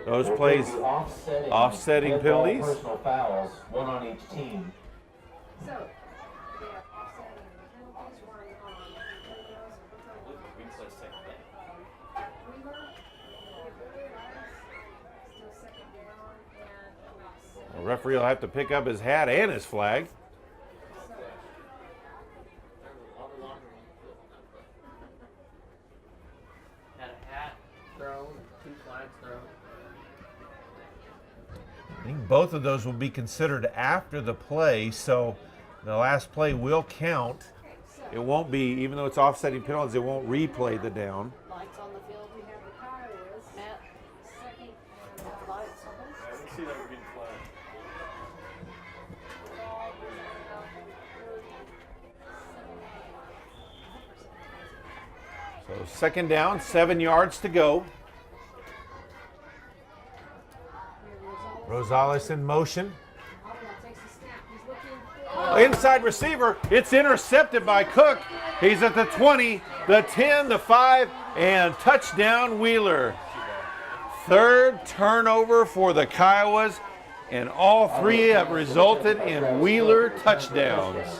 Those plays offsetting penalties. Personal fouls, one on each team. So, they have offsetting penalties, one on We can play second down. Wheeler, still second down, and The referee will have to pick up his hat and his flag. Had a hat thrown, 2 flags thrown. I think both of those will be considered after the play, so the last play will count. It won't be, even though it's offsetting penalties, it won't replay the down. lights on the field, we have the Kiowas. Matt, Second, and lights on I didn't see that we're getting flagged. So second down, 7 yards to go. Rosales in motion. takes a snap, he's looking. Inside receiver, it's intercepted by Cook. He's at the 20, the 10, the 5, and touchdown Wheeler. Third turnover for the Kiowas, and all 3 have resulted in Wheeler touchdowns.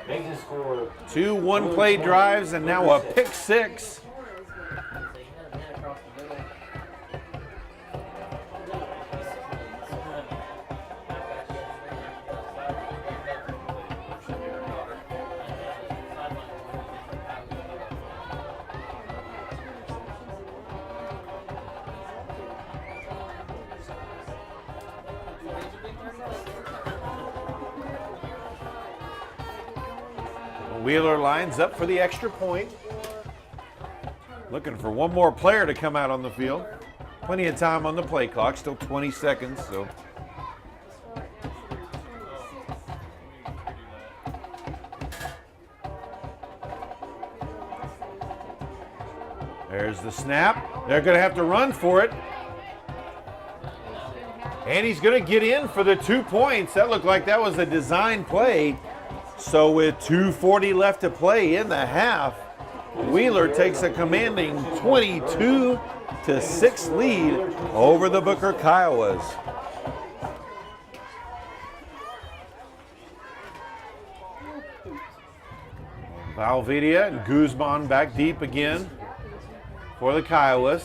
Makes the score 2 one-play drives and now a pick 6. so you had a man across the middle. Wheeler lines up for the extra point. Looking for one more player to come out on the field. Plenty of time on the play clock, still 20 seconds, so. There's the snap. They're going to have to run for it. And he's going to get in for the 2 points. That looked like that was a design play. So with 2:40 left to play in the half, Wheeler takes a commanding 22-6 lead over the Booker Kiowas. Valvidia and Guzman back deep again for the Kiowas.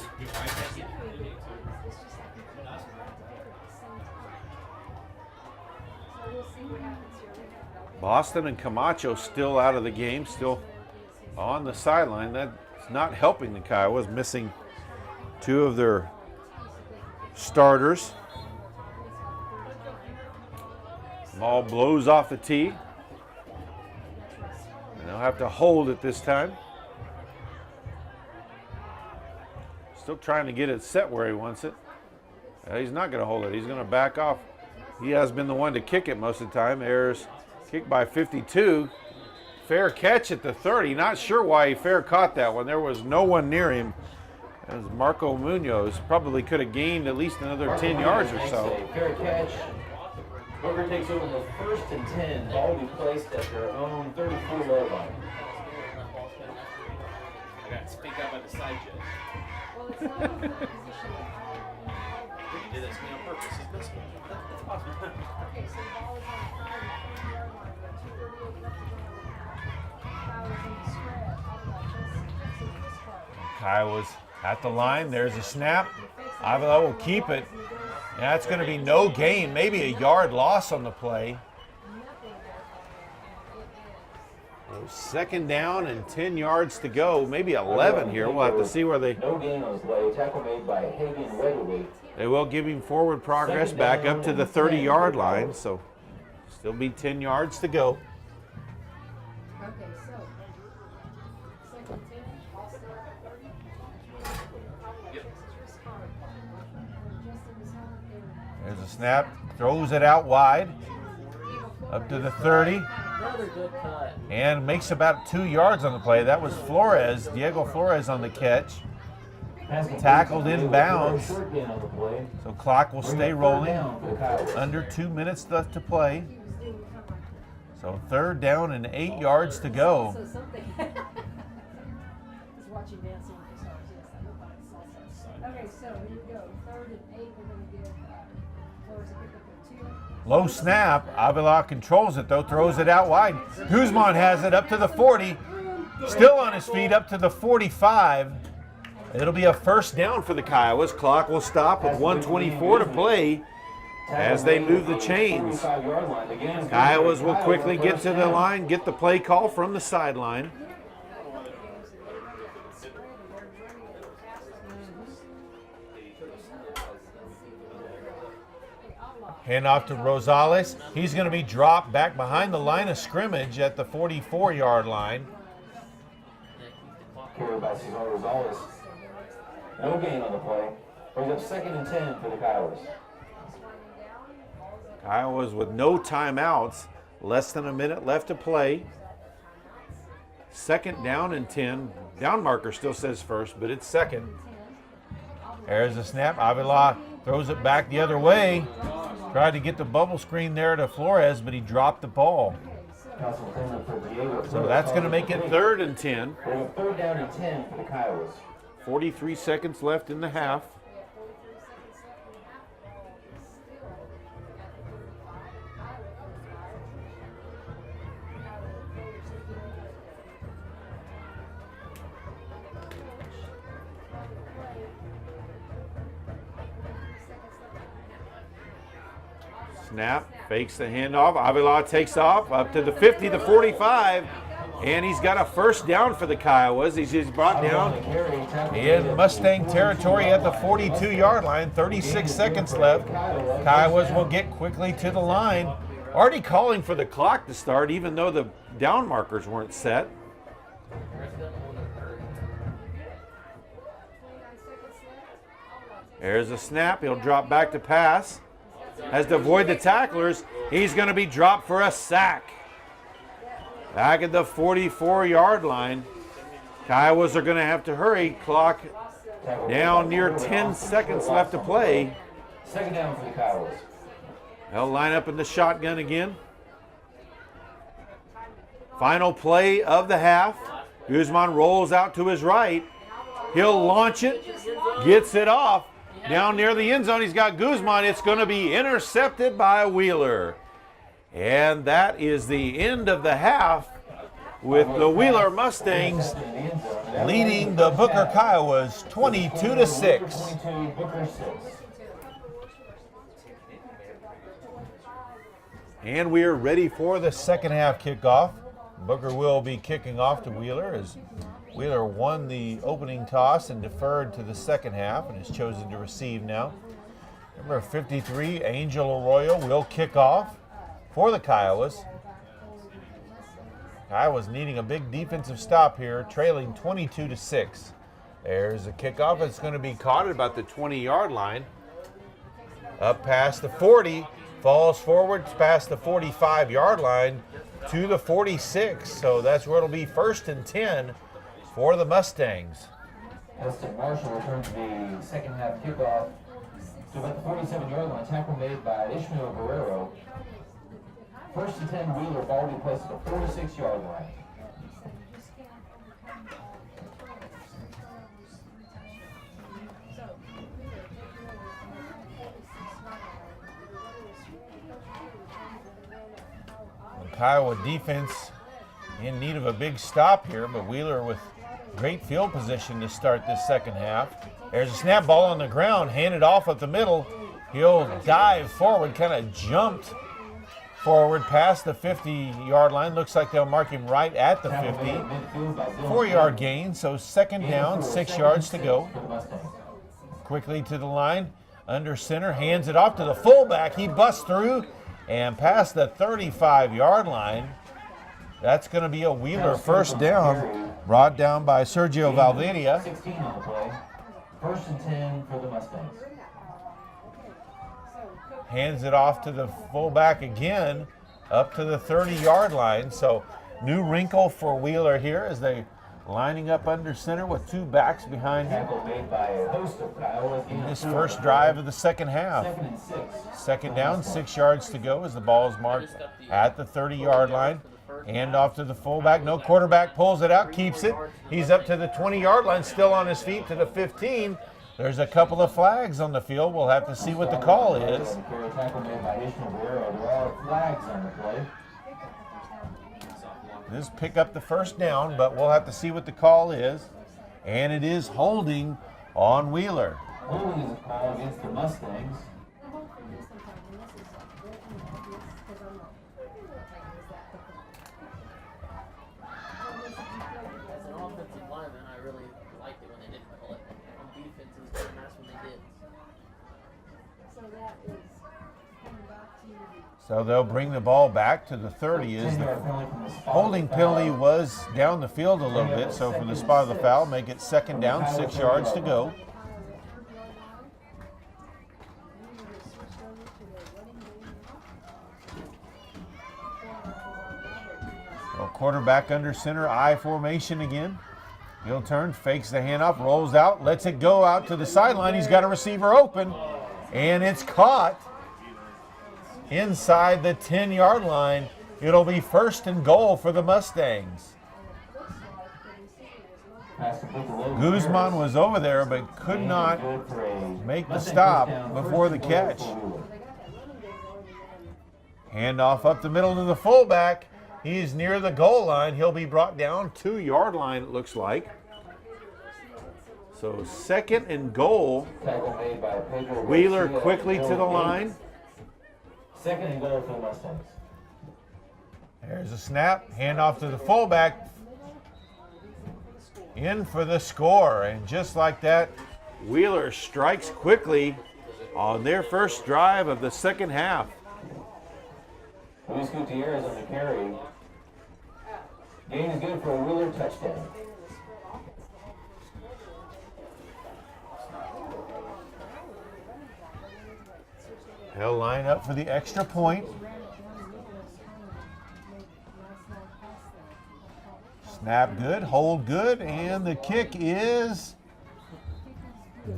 Boston and Camacho still out of the game, still on the sideline. That's not helping the Kiowas, missing 2 of their starters. Ball blows off the tee. And they'll have to hold it this time. Still trying to get it set where he wants it. He's not going to hold it. He's going to back off. He has been the one to kick it most of the time. Ayers kicked by 52. Fair catch at the 30. Not sure why he fair caught that one. There was no one near him. As Marco Munoz probably could have gained at least another 10 yards or so. fair catch. Booker takes over the 1st and 10. Ball will be placed at their own 34-yard line. I got to speak up at the side judge. Well, it's not a position. You did that to me on purpose. It's this one. That's awesome. Okay, so the ball is on the 5-yard line. We have 2:38 left to go in the half. Foul is in the spread. This part. Kiowa's at the line. There's a snap. Avila will keep it. That's going to be no gain, maybe a yard loss on the play. So second down and 10 yards to go, maybe 11 here. We'll have to see where they. No gain on the play. Tackle made by Hagen Weatherly. They will give him forward progress back up to the 30-yard line, so still be 10 yards to go. Okay, so second 10, all set at 30. There's a snap, throws it out wide, up to the 30, Another good cut. and makes about 2 yards on the play. That was Flores, Diego Flores on the catch. tackled in bounds. Short gain on the play. So clock will stay Third rolling. down for the Coyotes. Under 2 minutes left to play. So 3rd down and 8 yards to go. So something. Just watching Dancing with the Stars. Yes, I hope I saw that. Okay, so here we go. 3rd and 8. We're going to give Flores a pickup of 2. Low snap. Avila controls it though, throws it out wide. Guzman has it up to the 40. Still on his feet up to the 45. It'll be a 1st down for the Kiowas. Clock will stop with 1:24 to play as they move the chains. Kiowas will quickly get to the line, get the play call from the sideline. Hand off to Rosales. He's going to be dropped back behind the line of scrimmage at the 44-yard line. Carried by Cesar Rosales. No gain on the play. Brings up 2nd and 10 for the Coyotes. Kiowas with no timeouts. Less than a minute left to play. 2nd down and 10. Down marker still says 1st, but it's 2nd. There's a snap. Avila throws it back the other way. Tried to get the bubble screen there to Flores, but he dropped the ball. So that's going to make it 3rd and 10. 3rd down and 10 for the Kiowas. 43 seconds left in the half. Snap, fakes the handoff. Avila takes off up to the 50, the 45, and he's got a 1st down for the Kiowas. He's brought down in Mustang territory at the 42-yard line. 36 seconds left. Kiowas will get quickly to the line. Already calling for the clock to start, even though the down markers weren't set. There's a snap. He'll drop back to pass. Has to avoid the tacklers. He's going to be dropped for a sack. Back at the 44-yard line. Kiowas are going to have to hurry. Clock down near 10 seconds left to play. 2nd down for the Kiowas. They'll line up in the shotgun again. Final play of the half. Guzman rolls out to his right. He'll launch it. Gets it off. Down near the end zone, he's got Guzman. It's going to be intercepted by Wheeler. And that is the end of the half with the Wheeler Mustangs leading the Booker Kiowas 22-6. And we are ready for the 2nd half kickoff. Booker will be kicking off to Wheeler as Wheeler won the opening toss and deferred to the 2nd half and has chosen to receive now. Number 53, Angel Arroyo, will kick off for the Kiowas. Kiowas needing a big defensive stop here, trailing 22-6. There's a kickoff. It's going to be caught at about the 20-yard line. Up past the 40, falls forward past the 45-yard line to the 46. So that's where it'll be 1st and 10 for the Mustangs. Justin Marshall returns the 2nd half kickoff to about the 47-yard line. Tackle made by Ishmael Guerrero. 1st and 10 Wheeler, ball will be placed at the 46-yard line. The Kiowa defense in need of a big stop here, but Wheeler with great field position to start this 2nd half. There's a snap, ball on the ground, handed off up the middle. He'll dive forward, kind of jumped forward past the 50-yard line. Looks like they'll mark him right at the 50. 4-yard gain, so 2nd down, 6 yards to go. Quickly to the line, under center, hands it off to the fullback. He busts through and past the 35-yard line. That's going to be a Wheeler 1st down, brought down by Sergio Valveria. 16 on the play. 1st and 10 for the Mustangs. Hands it off to the fullback again, up to the 30-yard line. So new wrinkle for Wheeler here as they lining up under center with two backs behind him. Tackle made by a host of Kiowas. In this first drive of the second half. Second and 6. Second down, 6 yards to go as the ball is marked at the 30-yard line. Hand off to the fullback. No quarterback pulls it out, keeps it. He's up to the 20-yard line, still on his feet to the 15. There's a couple of flags on the field. We'll have to see what the call is. Tackle made by Ishmael Guerrero. There are flags on the play. This pick up the first down, but we'll have to see what the call is. And it is holding on Wheeler. Holding is a call against the Mustangs. As an offensive lineman, I really liked it when they didn't call it. On defense, it was kind of nice when they did. So that is coming back to the So they'll bring the ball back to the 30 as the holding penalty was down the field a little bit. So from the spot of the foul, make it second down, 6 yards to go. Well, quarterback under center, I formation again. He'll turn, fakes the handoff, rolls out, lets it go out to the sideline. He's got a receiver open, and it's caught inside the 10-yard line. It'll be first and goal for the Mustangs. Guzman was over there but could not make the stop before the catch. Handoff up the middle to the fullback. He's near the goal line. He'll be brought down 2-yard line, it looks like. So second and goal. Wheeler quickly to the line. Second and goal for the Mustangs. There's a snap. Handoff to the fullback. In for the score. And just like that, Wheeler strikes quickly on their first drive of the second half. Luis Gutierrez on the carry. Gain is good for a Wheeler touchdown. He'll line up for the extra point. Snap good, hold good, and the kick is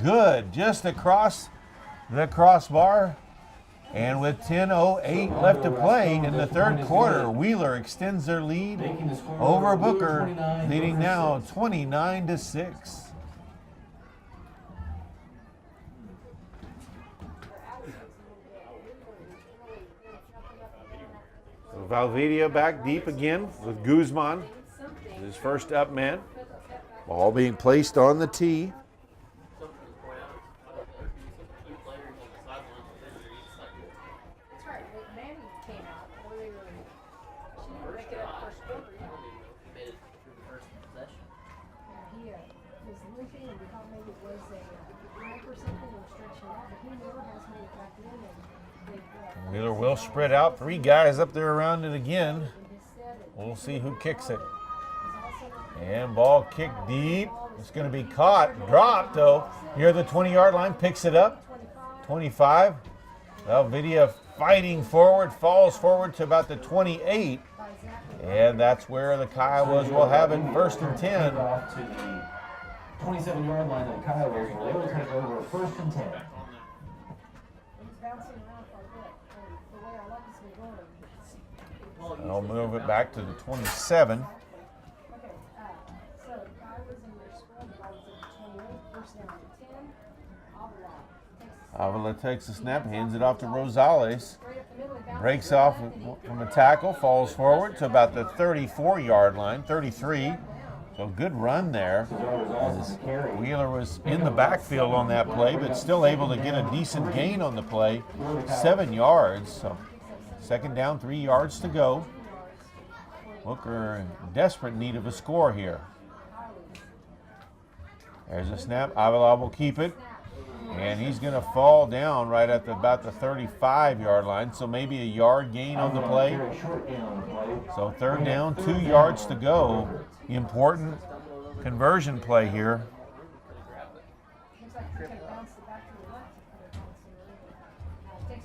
good. Just across the crossbar. And with 10:08 left to play in the third quarter, Wheeler extends their lead over Booker, leading now 29-6. So Valvidia back deep again with Guzman, his first up man. Ball being placed on the tee. Wheeler will spread out. 3 guys up there around it again. We'll see who kicks it. And ball kicked deep. It's going to be caught. Dropped, though, near the 20-yard line. Picks it up. 25. Valvidia fighting forward. Falls forward to about the 28. And that's where the Kiowas will have it. First and 10. To the 27-yard line of the Kiowas. They will take over first and 10. I'll move it back to the 27. Avila takes the snap, hands it off to Rosales. Breaks off from a tackle, falls forward to about the 34-yard line, 33. So good run there. Wheeler was in the backfield on that play, but still able to get a decent gain on the play, 7 yards. So second down, 3 yards to go. Booker in desperate need of a score here. There's a snap. Avila will keep it. And he's going to fall down right at about the 35-yard line. So maybe a yard gain on the play. So third down, 2 yards to go. Important conversion play here.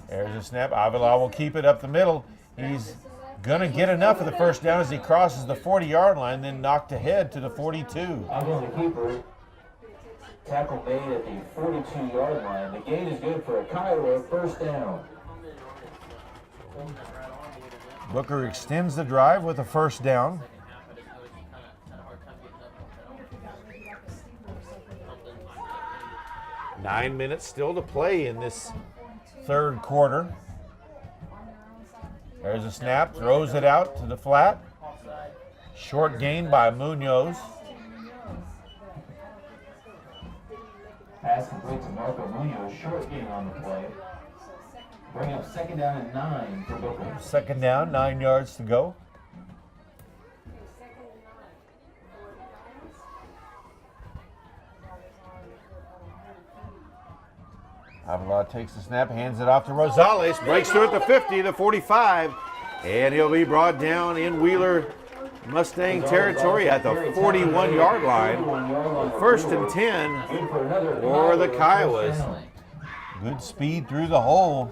There's a snap. Avila will keep it up the middle. He's Gonna get enough of the first down as he crosses the 40-yard line, then knocked ahead to the 42. I'm going to keeper. Tackle made at the 42-yard line. The gain is good for a Kiowa first down. Booker extends the drive with a first down. 9 minutes still to play in this third quarter. There's a snap, throws it out to the flat. Short gain by Munoz. Pass complete to Marco Munoz. Short gain on the play. Bring up second down and 9 for Booker. Second down, 9 yards to go. Avila takes the snap, hands it off to Rosales, breaks through at the 50, the 45, and he'll be brought down in Wheeler Mustang territory at the 41-yard line. First and 10 for the Kiowas. Good speed through the hole.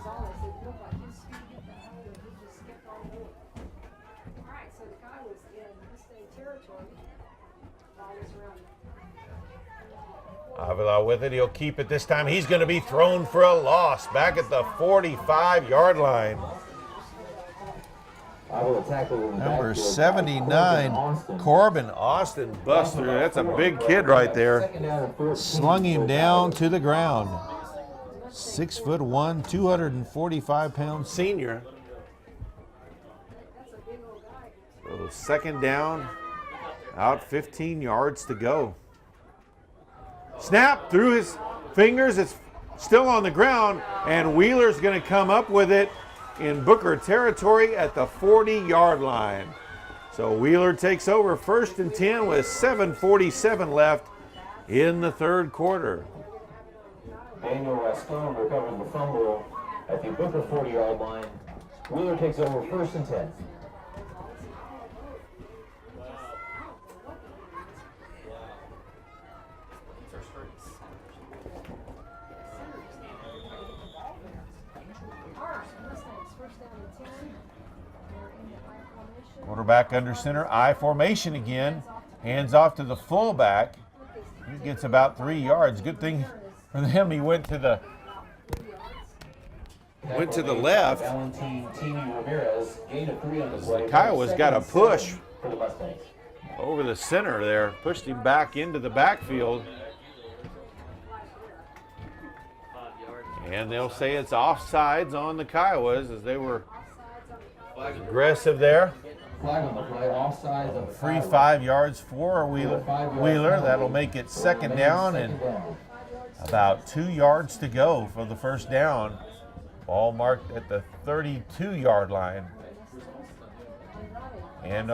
Avila with it. He'll keep it this time. He's going to be thrown for a loss back at the 45-yard line. Number 79, Corbin Austin busts through. That's a big kid right there. Slung him down to the ground. 6'1", 245-pound senior. So second down, out 15 yards to go. Snap through his fingers. It's still on the ground, and Wheeler's going to come up with it in Booker territory at the 40-yard line. So Wheeler takes over first and 10 with 7:47 left in the third quarter. Daniel Rascone recovers the fumble at the Booker 40-yard line. Wheeler takes over first and 10. Quarterback under center, I formation again. Hands off to the fullback. He gets about 3 yards. Good thing for them he went to the left. The Kiowa's got a push over the center there. Pushed him back into the backfield. And they'll say it's offsides on the Kiowas as they were aggressive there. Flag on the play, offsides of the Free 5 yards for Wheeler. That'll make it second down and about 2 yards to go for the first down. Ball marked at the 32-yard line. And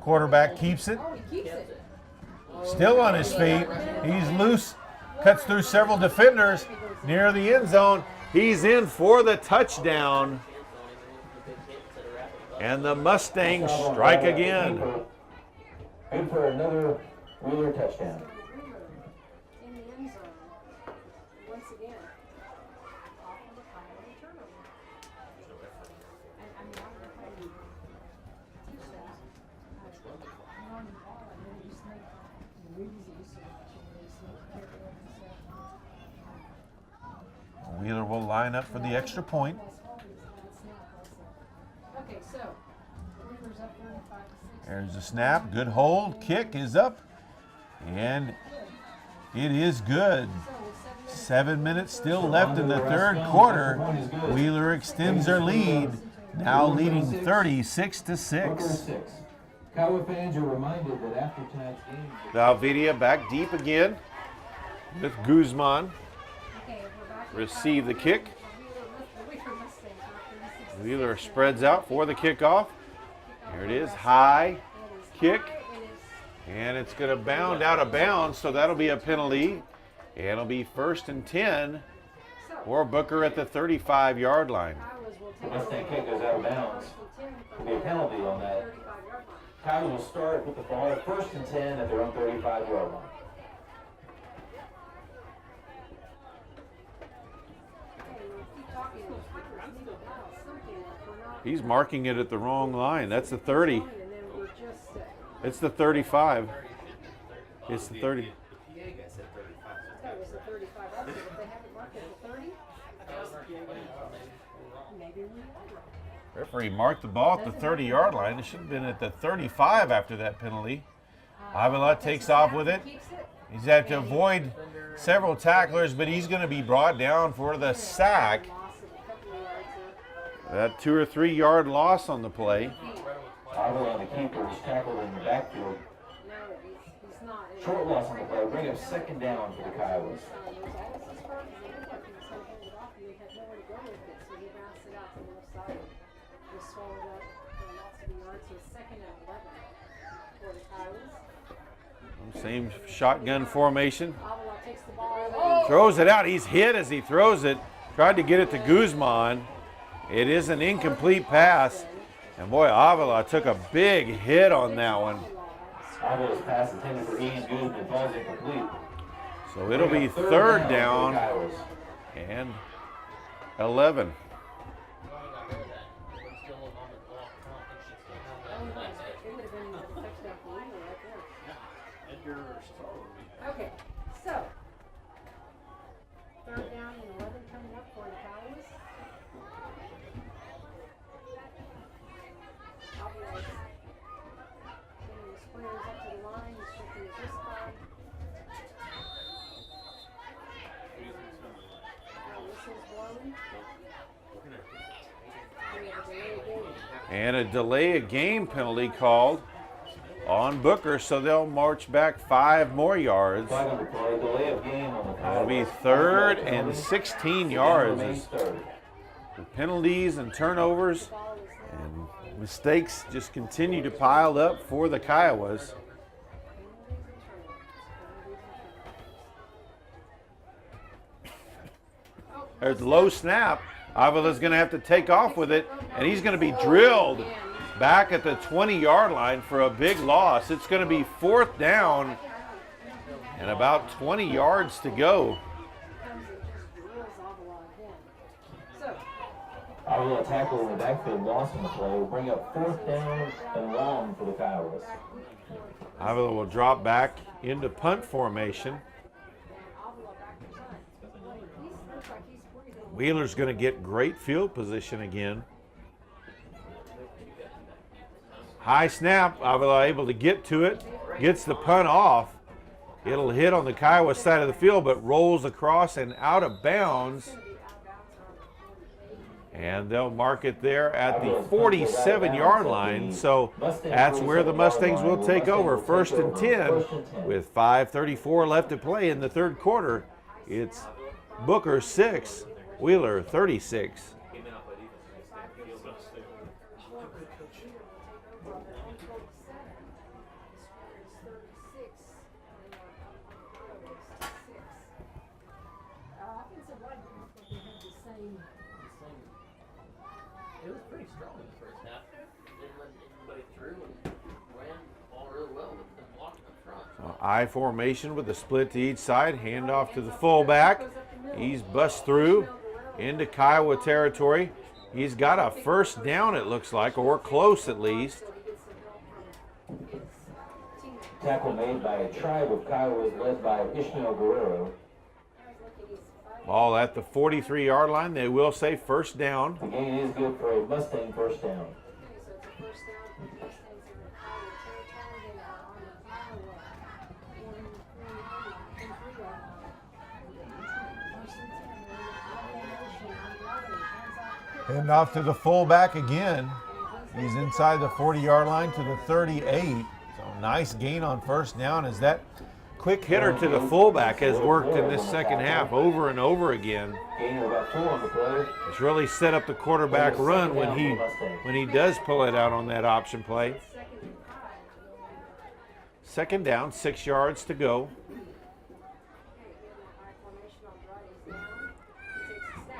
quarterback keeps it. Still on his feet. He's loose. Cuts through several defenders near the end zone. He's in for the touchdown. And the Mustangs strike again. Good for another Wheeler touchdown. In the end zone, once again, off of the final turnover. And I mean, I don't know how you teach that. On the ball, and then you just make reasons so that you just need to carry it and stuff. Wheeler will line up for the extra point. Okay, so Wheeler's up 35-6. There's a snap. Good hold. Kick is up. And it is good. 7 minutes still left in the third quarter. Wheeler extends their lead, now leading 36-6. Kiowa fans are reminded that after tonight's game, Valvidia back deep again with Guzman. Okay, we're back. Receive the kick. Wheeler Mustangs are 36. Wheeler spreads out for the kickoff. Here it is, high kick. And it's going to bound out of bounds, so that'll be a penalty. And it'll be first and 10 for Booker at the 35-yard line. the Mustang kick goes out of bounds. There'll be a penalty on that. Kiowa will start with the ball first and 10 at their own 35-yard line. He's marking it at the wrong line. That's the 30. And then we're just, It's the 35. It's the 30. The PA guy said 35. that was the 35 also, if they haven't marked it at 30, maybe we are. Referee marked the ball at the 30-yard line. It should have been at the 35 after that penalty. Avila takes off with it. Keeps it. He's had to avoid several tacklers, but he's going to be brought down for the sack. Loss of a couple of yards there. That 2 or 3 yard loss on the play. Avila, the keeper, is tackled in the backfield. No, he's not. Short loss on the play. Bring up second down for the Kiowas. There's always this part because it looked like he was going to hand it off and they had nowhere to go with it, so he bounced it out to the left side. Just swallowed up for lots of yards. So it's second and 11 for the Kiowas. Same shotgun formation. Avila takes the ball. Throws it out. He's hit as he throws it. Tried to get it to Guzman. It is an incomplete pass. And boy, Avila took a big hit on that one. Avila's pass intended for Ease. Guzman falls incomplete. So it'll be third down and 11. It would have been a touchdown for Wheeler right there. Edgar or Starr. Okay, so third down and 11 coming up for the Cowboys. Avila's getting the squares up to the line. He's checking his wrist guard. Whistle's blowing. We have a delay of game. And a delay of game penalty called on Booker, so they'll march back 5 more yards. Flag on the play. Delay of game on the It'll be Kiowas. third and 16 yards. Remains third. The penalties and turnovers Ball is now and mistakes just continue to pile up for the Kiowas. There's a low snap. Avila's going to have to take off with it, and he's going to be drilled back at the 20-yard line for a big loss. It's going to be fourth down and about 20 yards to go. comes and just drills Avila again. So, Avila tackle in the backfield, loss on the play. Will bring up fourth down and long for the Kiowas. Avila will drop back into punt formation. Avila back to punt. He looks like he's breathing. Wheeler's going to get great field position again. High snap. Avila able to get to it. Gets the punt off. It'll hit on the Kiowa side of the field, but rolls across and out of bounds. And they'll mark it there at the 47-yard line. So that's where the Mustangs will take over. First and 10 with 5:34 left to play in the third quarter. It's Booker 6, Wheeler 36. Offensive line looks like they have the same. It was pretty strong in the first half. Didn't let anybody through and ran the ball really well with them blocking up front. I formation with a split to each side. Hand off to the fullback. He's bust through into Kiowa territory. He's got a first down, it looks like, or close at least. Tackle made by a tribe of Kiowas led by Ishmael Guerrero. Ball at the 43-yard line. They will say first down. The gain is good for a Mustang first down. So it's a first down. The Mustangs are in Iowa territory. They are on the Iowa 1-3 yard line. And off to the fullback again. He's inside the 40-yard line to the 38. So nice gain on first down as that quick hitter to the fullback has worked in this second half over and over again. Gain of about 4 on the play. It's really set up the quarterback run when he does pull it out on that option play. Second down, 6 yards to go.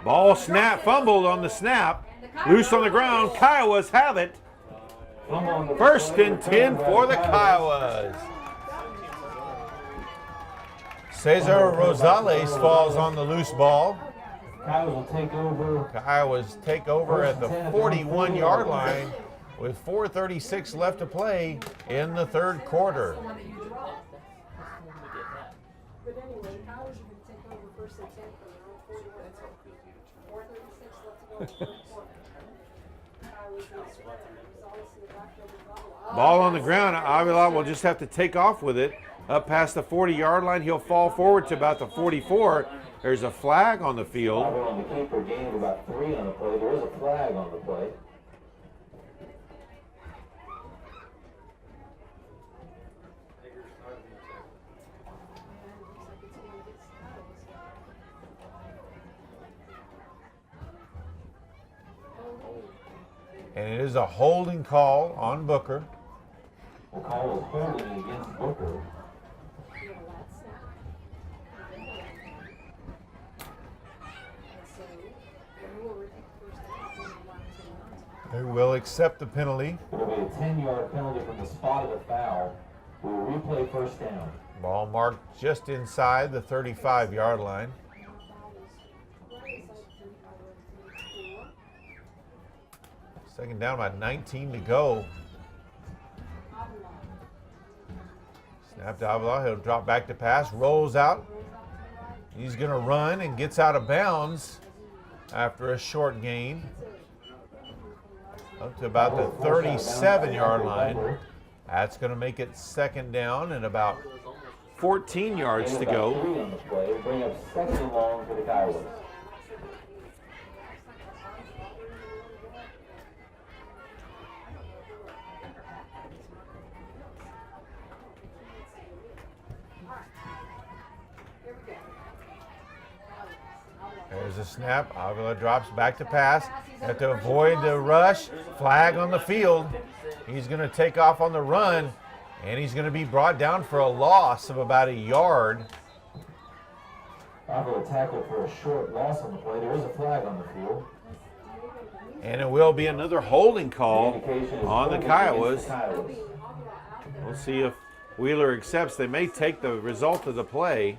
Ball snap, fumbled on the snap. Loose on the ground. Kiowas have it. First and 10 for the Kiowas. Cesar Rosales falls on the loose ball. Kyle will take over. Kiowas take over at the 41-yard line with 4:36 left to play in the third quarter. But anyway, Cows are going to take over first and 10 for their own 41. 4:36 left to go in the third quarter. Cows in the square. Rosales in the backfield with Avila. Ball on the ground. Avila will just have to take off with it. Up past the 40-yard line, he'll fall forward to about the 44. There's a flag on the field. Avila on the keeper, gain of about 3 on the play. There is a flag on the play. And it is a holding call on Booker. The call is holding against Booker. They will accept the penalty. It'll be a 10-yard penalty from the spot of the foul. We will replay first down. Ball marked just inside the 35-yard line. Second down, about 19 to go. Snap to Avila. He'll drop back to pass, rolls out. He's going to run and gets out of bounds after a short gain. Up to about the 37-yard line. That's going to make it second down and about 14 yards to go. Bring up second and long for the Kiowas. There's a snap. Avila drops back to pass. Have to avoid the rush. Flag on the field. He's going to take off on the run, and he's going to be brought down for a loss of about a yard. Avila tackled for a short loss on the play. There is a flag on the field. And it will be another holding call on the Kiowas. We'll see if Wheeler accepts. They may take the result of the play.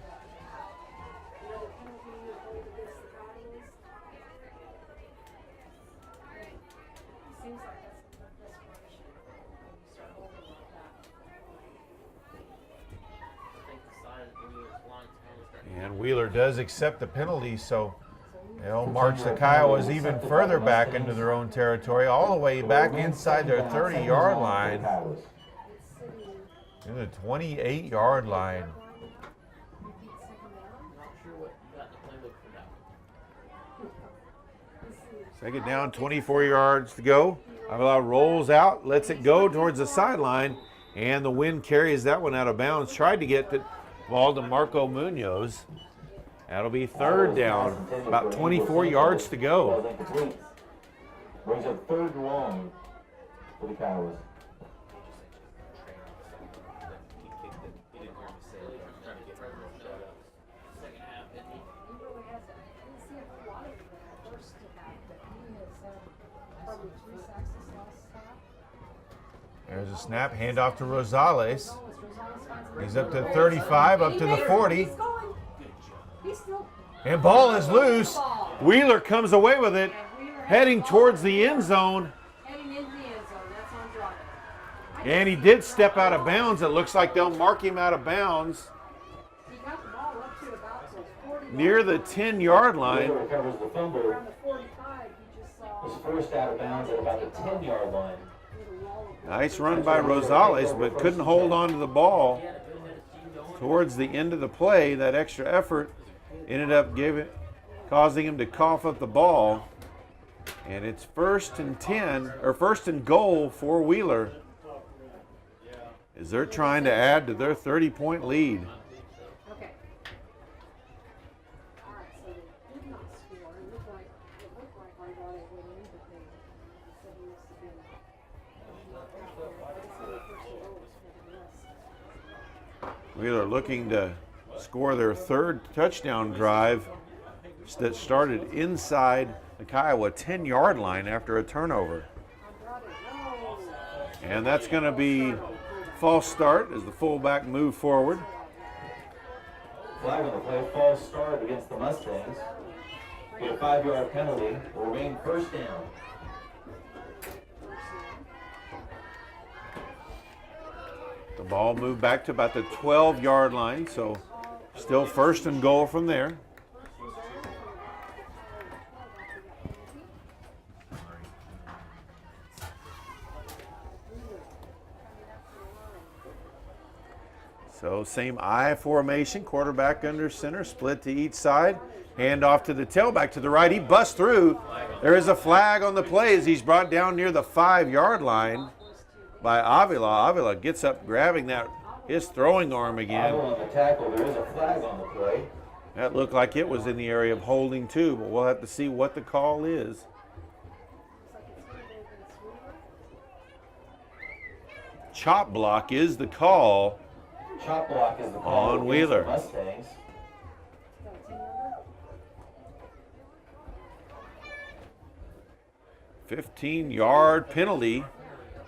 And Wheeler does accept the penalty, so they'll march the Kiowas even further back into their own territory, all the way back inside their 30-yard line to the 28-yard line. Second down, 24 yards to go. Avila rolls out, lets it go towards the sideline, and the wind carries that one out of bounds. Tried to get the ball to Marco Munoz. That'll be third down, about 24 yards to go. Brings up third and long for the Kiowas. There's a snap, handoff to Rosales. He's up to 35, up to the 40. And ball is loose. Wheeler comes away with it, heading towards the end zone. And he did step out of bounds. It looks like they'll mark him out of bounds near the 10-yard line. Wheeler recovers the fumble. Was forced out of bounds at about the 10-yard line. Nice run by Rosales, but couldn't hold on to the ball. Towards the end of the play, that extra effort ended up causing him to cough up the ball. And it's first and 10, or first and goal for Wheeler, as they're trying to add to their 30-point lead. Okay. All right, so they did not score. It looked like right while they went in, but they said he must have been out there. But it's only first and goal for the rest. Wheeler looking to score their third touchdown drive that started inside the Kiowa 10-yard line after a turnover. And that's going to be false start as the fullback move forward. Flag on the play, false start against the Mustangs. with a 5-yard penalty. Will remain first down. The ball moved back to about the 12-yard line, so still first and goal from there. So same I formation, quarterback under center, split to each side, hand off to the tailback to the right. He busts through. There is a flag on the play as he's brought down near the 5-yard line by Avila. Avila gets up, grabbing his throwing arm again. On the tackle, there is a flag on the play. That looked like it was in the area of holding too, but we'll have to see what the call is. Chop block is the call. Chop block is the call On against Wheeler. the Mustangs. 15-yard penalty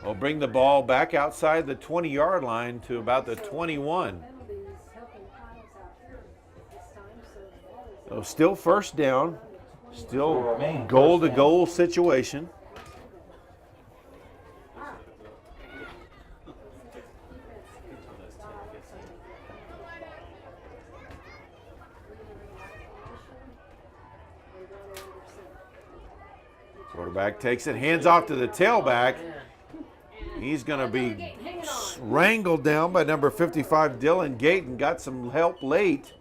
will bring the ball back outside the 20-yard line to about the 21. So still first down, still goal-to-goal situation. Quarterback takes it, hands off to the tailback. He's going to be wrangled down by number 55, Dylan Gayton. Got some help late.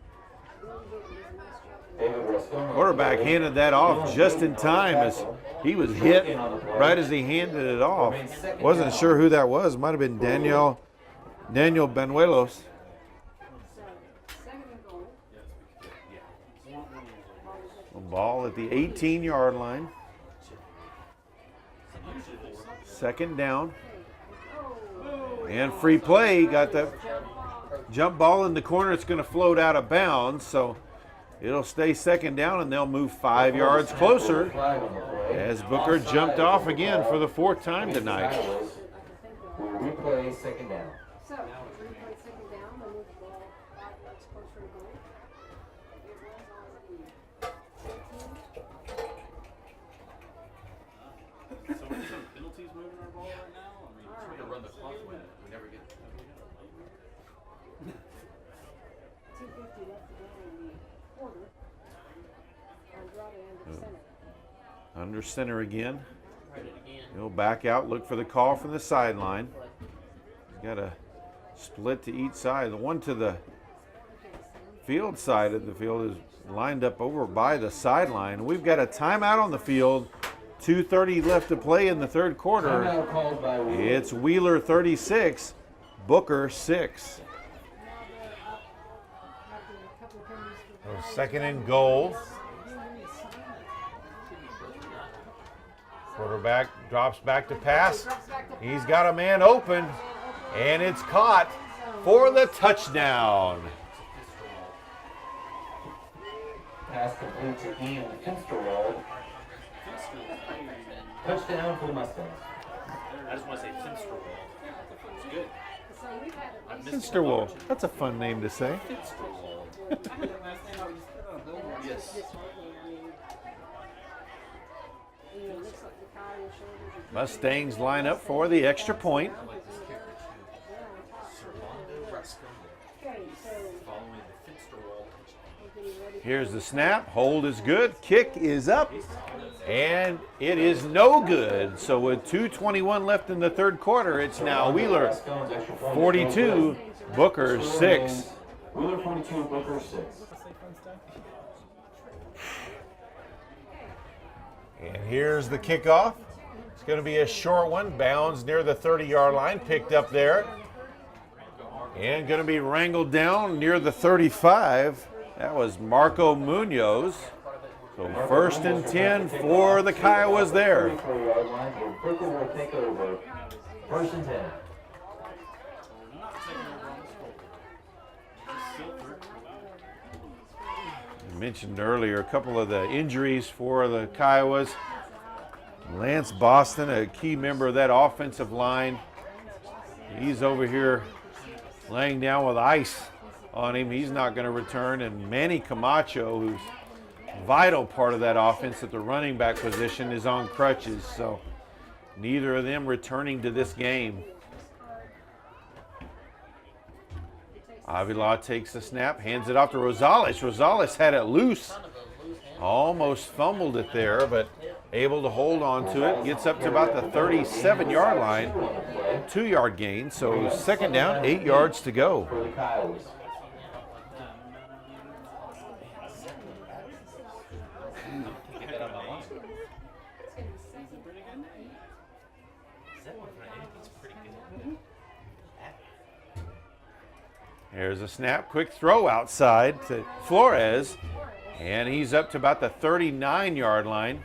Quarterback handed that off just in time as he was hit right as he handed it off. Wasn't sure who that was. Might have been Daniel Benuelos. Ball at the 18-yard line. Second down. And free play. Got that jump ball in the corner. It's going to float out of bounds. So it'll stay second down, and they'll move 5 yards closer as Booker jumped off again for the 4th time tonight. Replay second down. So, replay second down, they move the ball 5 yards closer to goal. So we're just having penalties moving our ball right now? I mean, We're gonna run the clock when we never get. 2:50 left to go in the quarter. Andrade under center. Under center again. Right it again. He'll back out, look for the call from the sideline. He's got a split to each side. The one to the field side of the field is lined up over by the sideline. We've got a timeout on the field. 2:30 left to play in the third quarter. Timeout called by Wheeler. It's Wheeler 36, Booker 6. Second and goal. Quarterback drops back to pass. He's got a man open, and it's caught for the touchdown. Pass complete to Ian Finsterwald. Touchdown for the Mustangs. I just want to say Finsterwald. It's good. I missed Finsterwald. That's a fun name to say. Finsterwald. Yes. Mustangs line up for the extra point. Servando Rascon following the Finsterwald. Here's the snap. Hold is good. Kick is up. And it is no good. So with 2:21 left in the third quarter, it's now Wheeler 42, Booker 6. Wheeler 42, Booker 6. And here's the kickoff. It's going to be a short one. Bounds near the 30-yard line. Picked up there. And going to be wrangled down near the 35. That was Marco Munoz. So first and 10 for the Kiowas there. Booker will take over. First and 10. I mentioned earlier a couple of the injuries for the Kiowas. Lance Boston, a key member of that offensive line. He's over here laying down with ice on him. He's not going to return. And Manny Camacho, who's vital part of that offense at the running back position is on crutches. So neither of them returning to this game. Avila takes the snap, hands it off to Rosales. Rosales had it loose. Almost fumbled it there, but able to hold on to it. Gets up to about the 37-yard line. 2-yard gain, so second down, 8 yards to go. For the Kiowas. There's a snap, quick throw outside to Flores, and he's up to about the 39-yard line.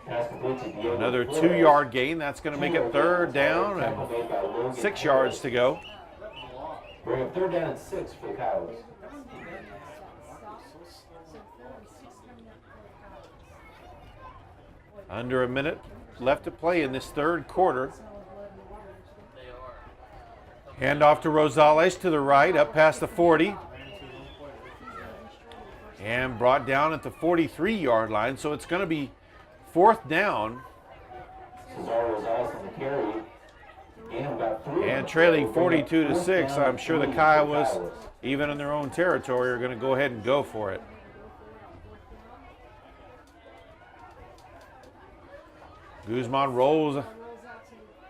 Another 2-yard gain. That's going to make it third down and 6 yards to go. Bring up third down and 6 for the Kiowas. Under a minute left to play in this third quarter. Hand off to Rosales to the right, up past the 40. And brought down at the 43-yard line, so it's going to be fourth down. And trailing 42-6, I'm sure the Kiowas, even in their own territory, are going to go ahead and go for it. Guzman rolls,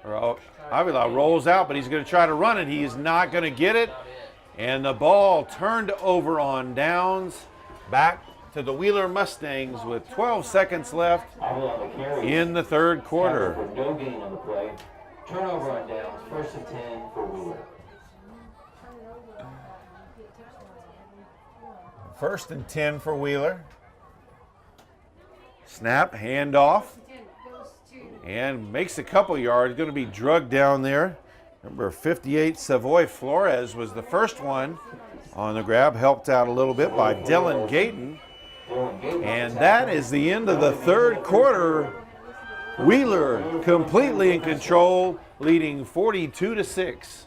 or Avila rolls out, but he's going to try to run it. He is not going to get it. And the ball turned over on downs. Back to the Wheeler Mustangs with 12 seconds left in the third quarter. No gain on the play. Turnover on downs, first and 10 for Wheeler. First and 10 for Wheeler. Snap, handoff, and makes a couple yards. Going to be drugged down there. Number 58, Savoy Flores, was the first one on the grab. Helped out a little bit by Dylan Gayton. And that is the end of the third quarter. Wheeler completely in control, leading 42-6.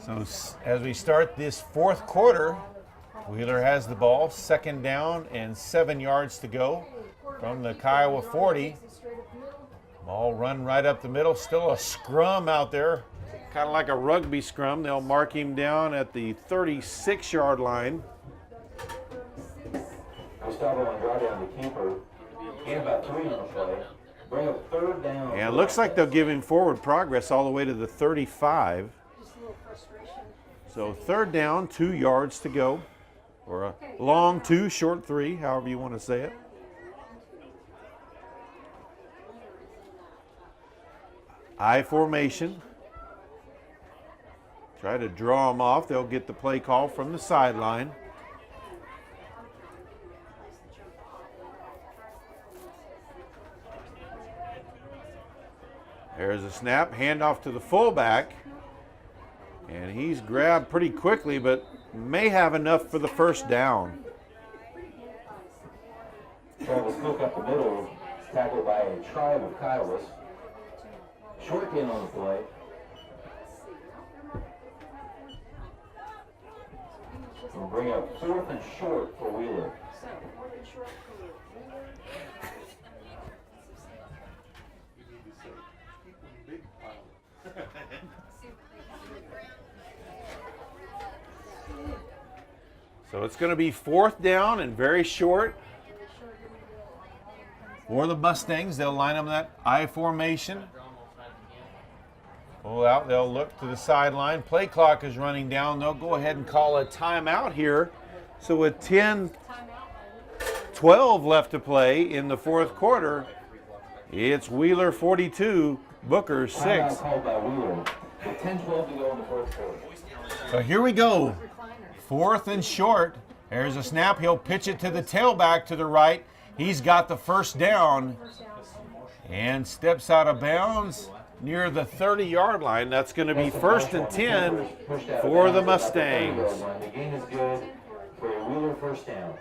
So as we start this fourth quarter, Wheeler has the ball, second down and 7 yards to go from the Kiowa 40. Ball run right up the middle, still a scrum out there, kind of like a rugby scrum. They'll mark him down at the 36-yard line. Gustavo and draw down the keeper. Gain about 3 on the play. Bring up third down. And it looks like they'll give him forward progress all the way to the 35. So third down, 2 yards to go. Or a long 2, short 3, however you want to say it. I formation. Try to draw them off. They'll get the play call from the sideline. There's a snap, handoff to the fullback. And he's grabbed pretty quickly, but may have enough for the first down. Travis Cook up the middle, tackled by a tribe of Kiowas. Short gain on the play. We'll bring up fourth and short for Wheeler. So it's going to be fourth down and very short for the Mustangs. They'll line up in that I formation. Pull out, they'll look to the sideline. Play clock is running down. They'll go ahead and call a timeout here. So with 10-12 left to play in the fourth quarter, it's Wheeler 42, Booker 6. Timeout called by Wheeler. With 10-12 to go in the fourth quarter. So here we go. Fourth and short. There's a snap. He'll pitch it to the tailback to the right. He's got the first down and steps out of bounds near the 30-yard line. That's going to be first and 10 for the Mustangs. The gain is good for a Wheeler first down.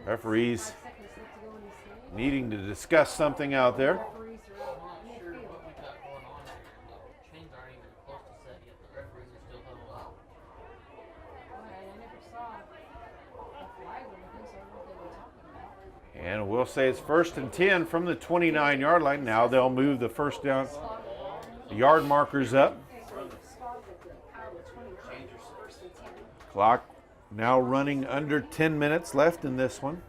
Referees needing to discuss something out there. And we'll say it's 1st and 10 from the 29-yard line. Now they'll move the first down yard markers up. Clock now running under 10 minutes left in this one.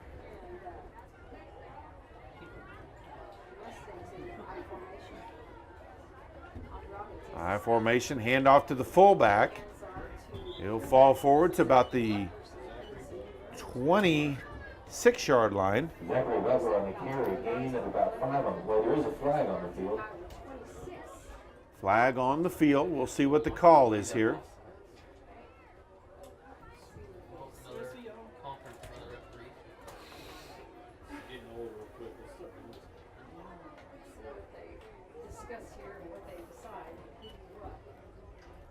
I formation, handoff to the fullback. He'll fall forward to about the 26-yard line. Zachary Weber on the carry, gain of about 5 on the play. There is a flag on the field. Flag on the field. We'll see what the call is here. Another conference for the referee. Getting old real quick. Let's start looking. See what they discuss here and what they decide. Who do what.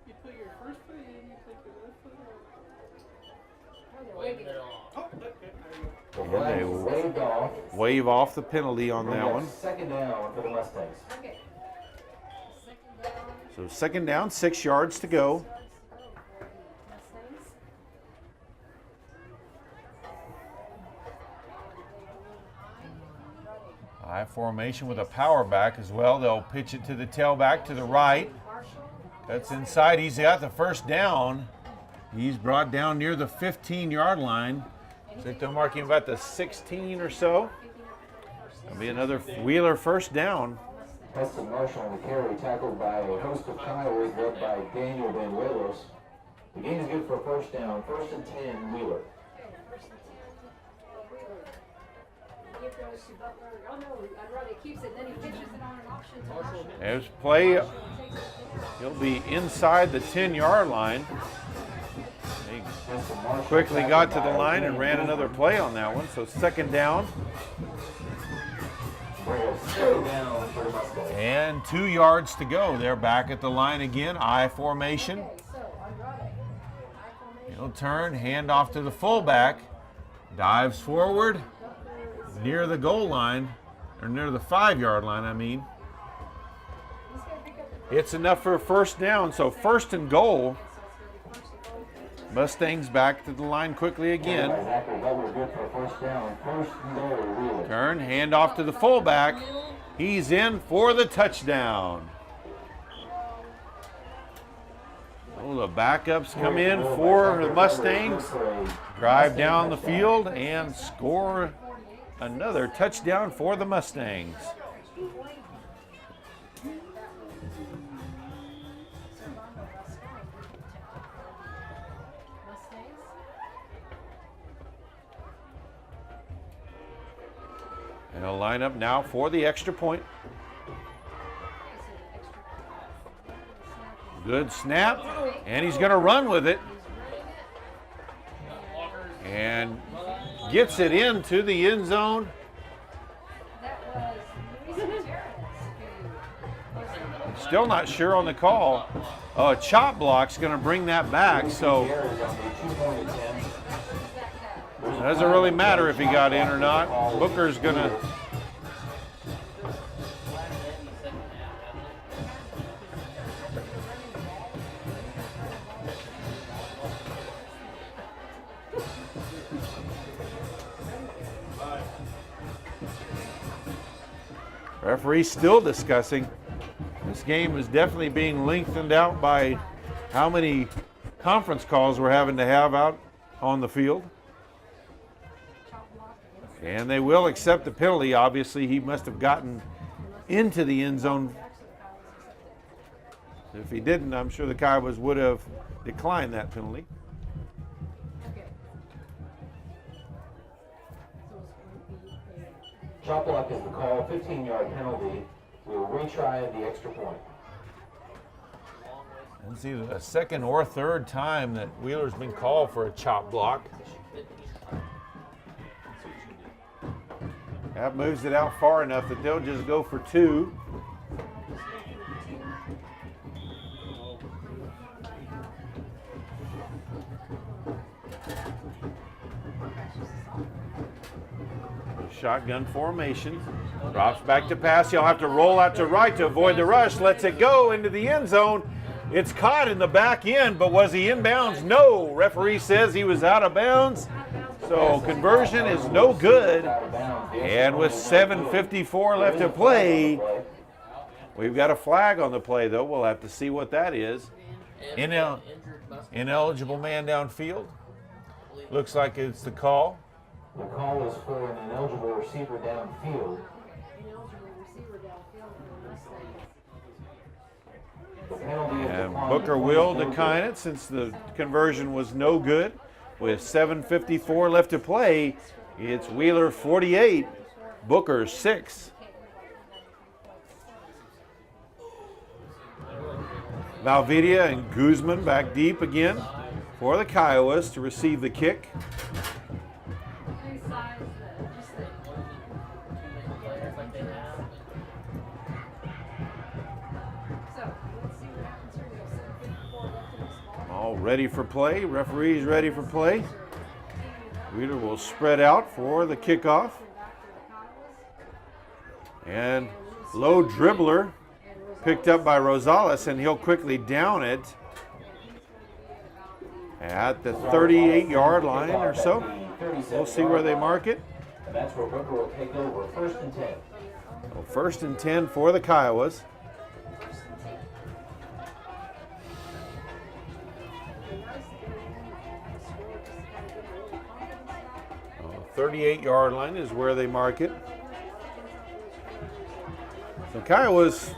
You put your first foot in, you take your left foot out. Oh, they're Waving waving it it. off. Oh, okay, there you go. The And flag they is will waved off. wave off the penalty on that one. Second down for the Mustangs. Okay. Second down. So second down, 6 yards to go. Mustangs. I formation with a power back as well. They'll pitch it to the tailback to the right. That's inside. He's got the first down. He's brought down near the 15-yard line. I think they're marking about the 16 or so. That'll be another Wheeler first down. Preston Marshall on the carry, tackled by a host of Kiowas led by Daniel Banuelos. The gain is good for a first down. 1st and 10, Wheeler. Give goes to Butler. Oh no, I'd rather he keeps it, then he pitches it on an option to Marshall. There's play. Marshall takes it down. He'll be inside the 10-yard line. They Preston Marshall quickly got to the tackled by line and ran another play on that one. So second down Second down for the Mustangs. and 2 yards to go. They're back at the line again. I formation. Okay, so Andrade. I formation. He'll turn, hand off to the fullback. Dives forward near the goal line, or near the 5-yard line, I mean. He's gonna pick up the It's enough for a first down, so first and goal. Mustangs back to the line quickly again. Zachary Weber good for a first down. 1st and goal, Wheeler. Turn, hand off to the fullback. He's in for the touchdown. Oh, the backups come in for the Mustangs. Drive down the field and score another touchdown for the Mustangs. And they'll line up now for the extra point. Good snap, and he's going to run with it. And gets it into the end zone. That was Luis Gutierrez who Still not sure on the call. A chop block's going to bring that back, so Gutierrez on the 2-point attempt. it doesn't really matter if he got in or not. Booker's going to referee still discussing. This game is definitely being lengthened out by how many conference calls we're having to have out on the field. And they will accept the penalty. Obviously, he must have gotten into the end zone. If he didn't, I'm sure the Kiowas would have declined that penalty. Okay. So it's going to be a Chop block is the call. 15-yard penalty. We'll retry the extra point. And it's either the second or third time that Wheeler's been called for a chop block. That moves it out far enough that they'll just go for 2. Shotgun formation. Drops back to pass. He'll have to roll out to right to avoid the rush. Lets it go into the end zone. It's caught in the back end, but was he inbounds? No. Referee says he was out of bounds. So conversion is no good. And with 7:54 left to play, we've got a flag on the play, though. We'll have to see what that is. Ineligible man downfield. Looks like it's the call. The call is for an ineligible receiver downfield. The penalty of And decline Booker is will no decline it since the conversion was no good. With 7:54 left to play, it's Wheeler 48, Booker 6. Valvidia and Guzman back deep again for the Kiowas to receive the kick. All ready for play. Referee's ready for play. Wheeler will spread out for the kickoff. And low dribbler picked up by Rosales, and he'll quickly down it at the 38-yard line or so. We'll see where they mark it. And that's where Booker will take over. 1st and 10. So 1st and 10 for the Kiowas. 38-yard line is where they mark it. So Kiowa's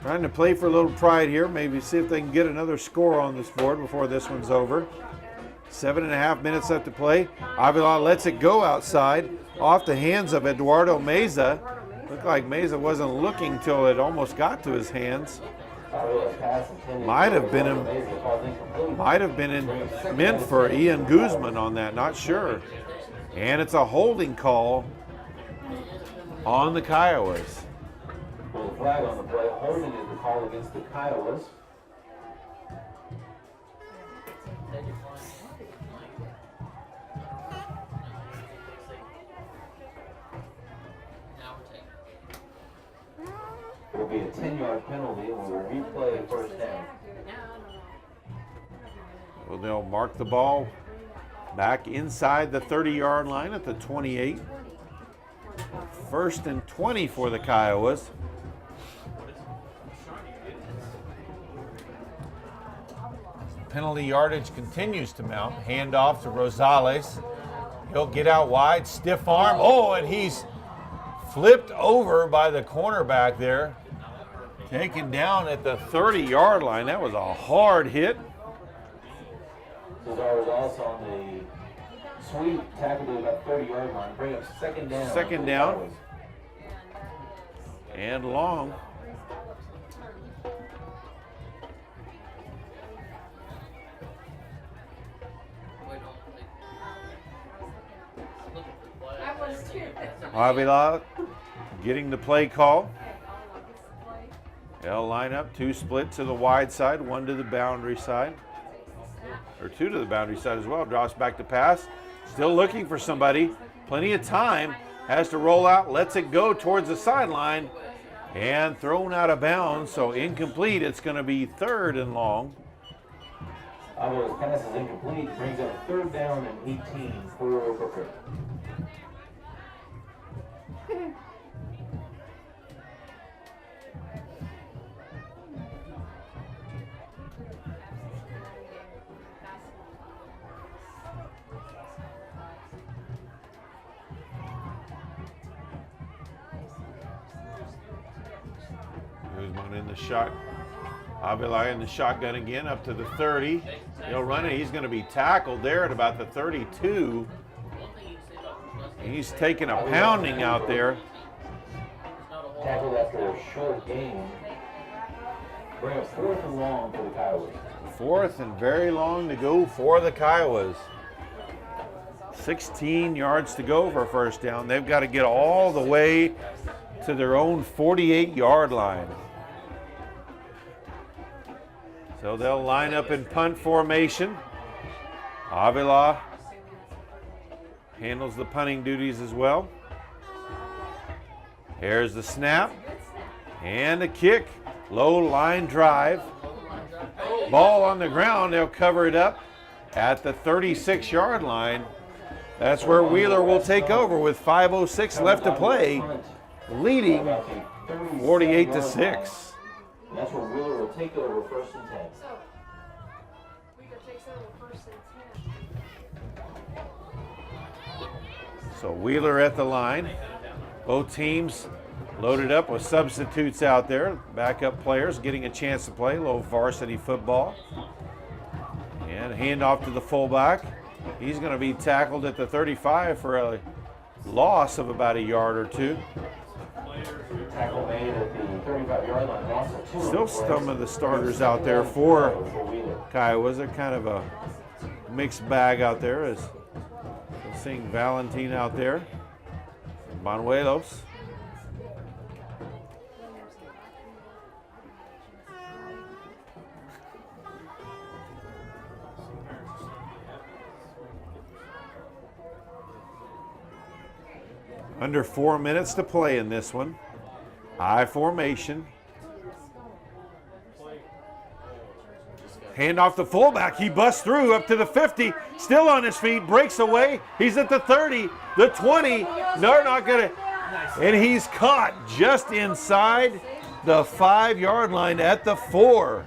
trying to play for a little pride here, maybe see if they can get another score on this board before this one's over. 7.5 minutes left to play. Avila lets it go outside, off the hands of Eduardo Meza. Looked like Meza wasn't looking till it almost got to his hands. Might have been meant for Ian Guzman on that, not sure. And it's a holding call on the Kiowas. Well, the flag on the play, holding is the call against the Kiowas. It will be a 10-yard penalty, and we will replay 1st down. Well, they'll mark the ball back inside the 30-yard line at the 28. 1st and 20 for the Kiowas. Penalty yardage continues to mount. Handoff to Rosales. He'll get out wide, stiff arm. Oh, and he's flipped over by the cornerback there. Taken down at the 30-yard line. That was a hard hit. Cesar was also on the sweep, tackle to about 30-yard line. Bring up 2nd down. 2nd down. And long. Avila getting the play call. They'll line up, 2 split to the wide side, 1 to the boundary side. Or 2 to the boundary side as well. Drops back to pass. Still looking for somebody. Plenty of time. Has to roll out, lets it go towards the sideline. And thrown out of bounds, so incomplete. It's going to be 3rd and long. Avila's pass is incomplete. Brings up 3rd down and 18 for Booker. Guzman in the shot. Avila in the shotgun again up to the 30. He'll run it. He's going to be tackled there at about the 32. He's taking a pounding out there. Tackled after a short gain. Bring up 4th and long for the Kiowas. 4th and very long to go for the Kiowas. 16 yards to go for a 1st down. They've got to get all the way to their own 48-yard line. So they'll line up in punt formation. Avila handles the punting duties as well. Here's the snap and a kick. Low line drive. Ball on the ground. They'll cover it up at the 36-yard line. That's where Wheeler will take over with 5:06 left to play, leading 48-6. That's where Wheeler will take over 1st and 10. So, Wheeler takes over 1st and 10. So Wheeler at the line. Both teams loaded up with substitutes out there. Backup players getting a chance to play a little varsity football. And a handoff to the fullback. He's going to be tackled at the 35 for a loss of about a yard or two. Tackle made at the 35-yard line. Loss of 2. Still some of the starters out there for Kiowas. They're kind of a mixed bag out there. As we're seeing Valentin out there. Banuelos. Under 4 minutes to play in this one. I formation. Hand off the fullback. He busts through up to the 50. Still on his feet. Breaks away. He's at the 30, the 20. They're not going to. And he's caught just inside the 5-yard line at the 4.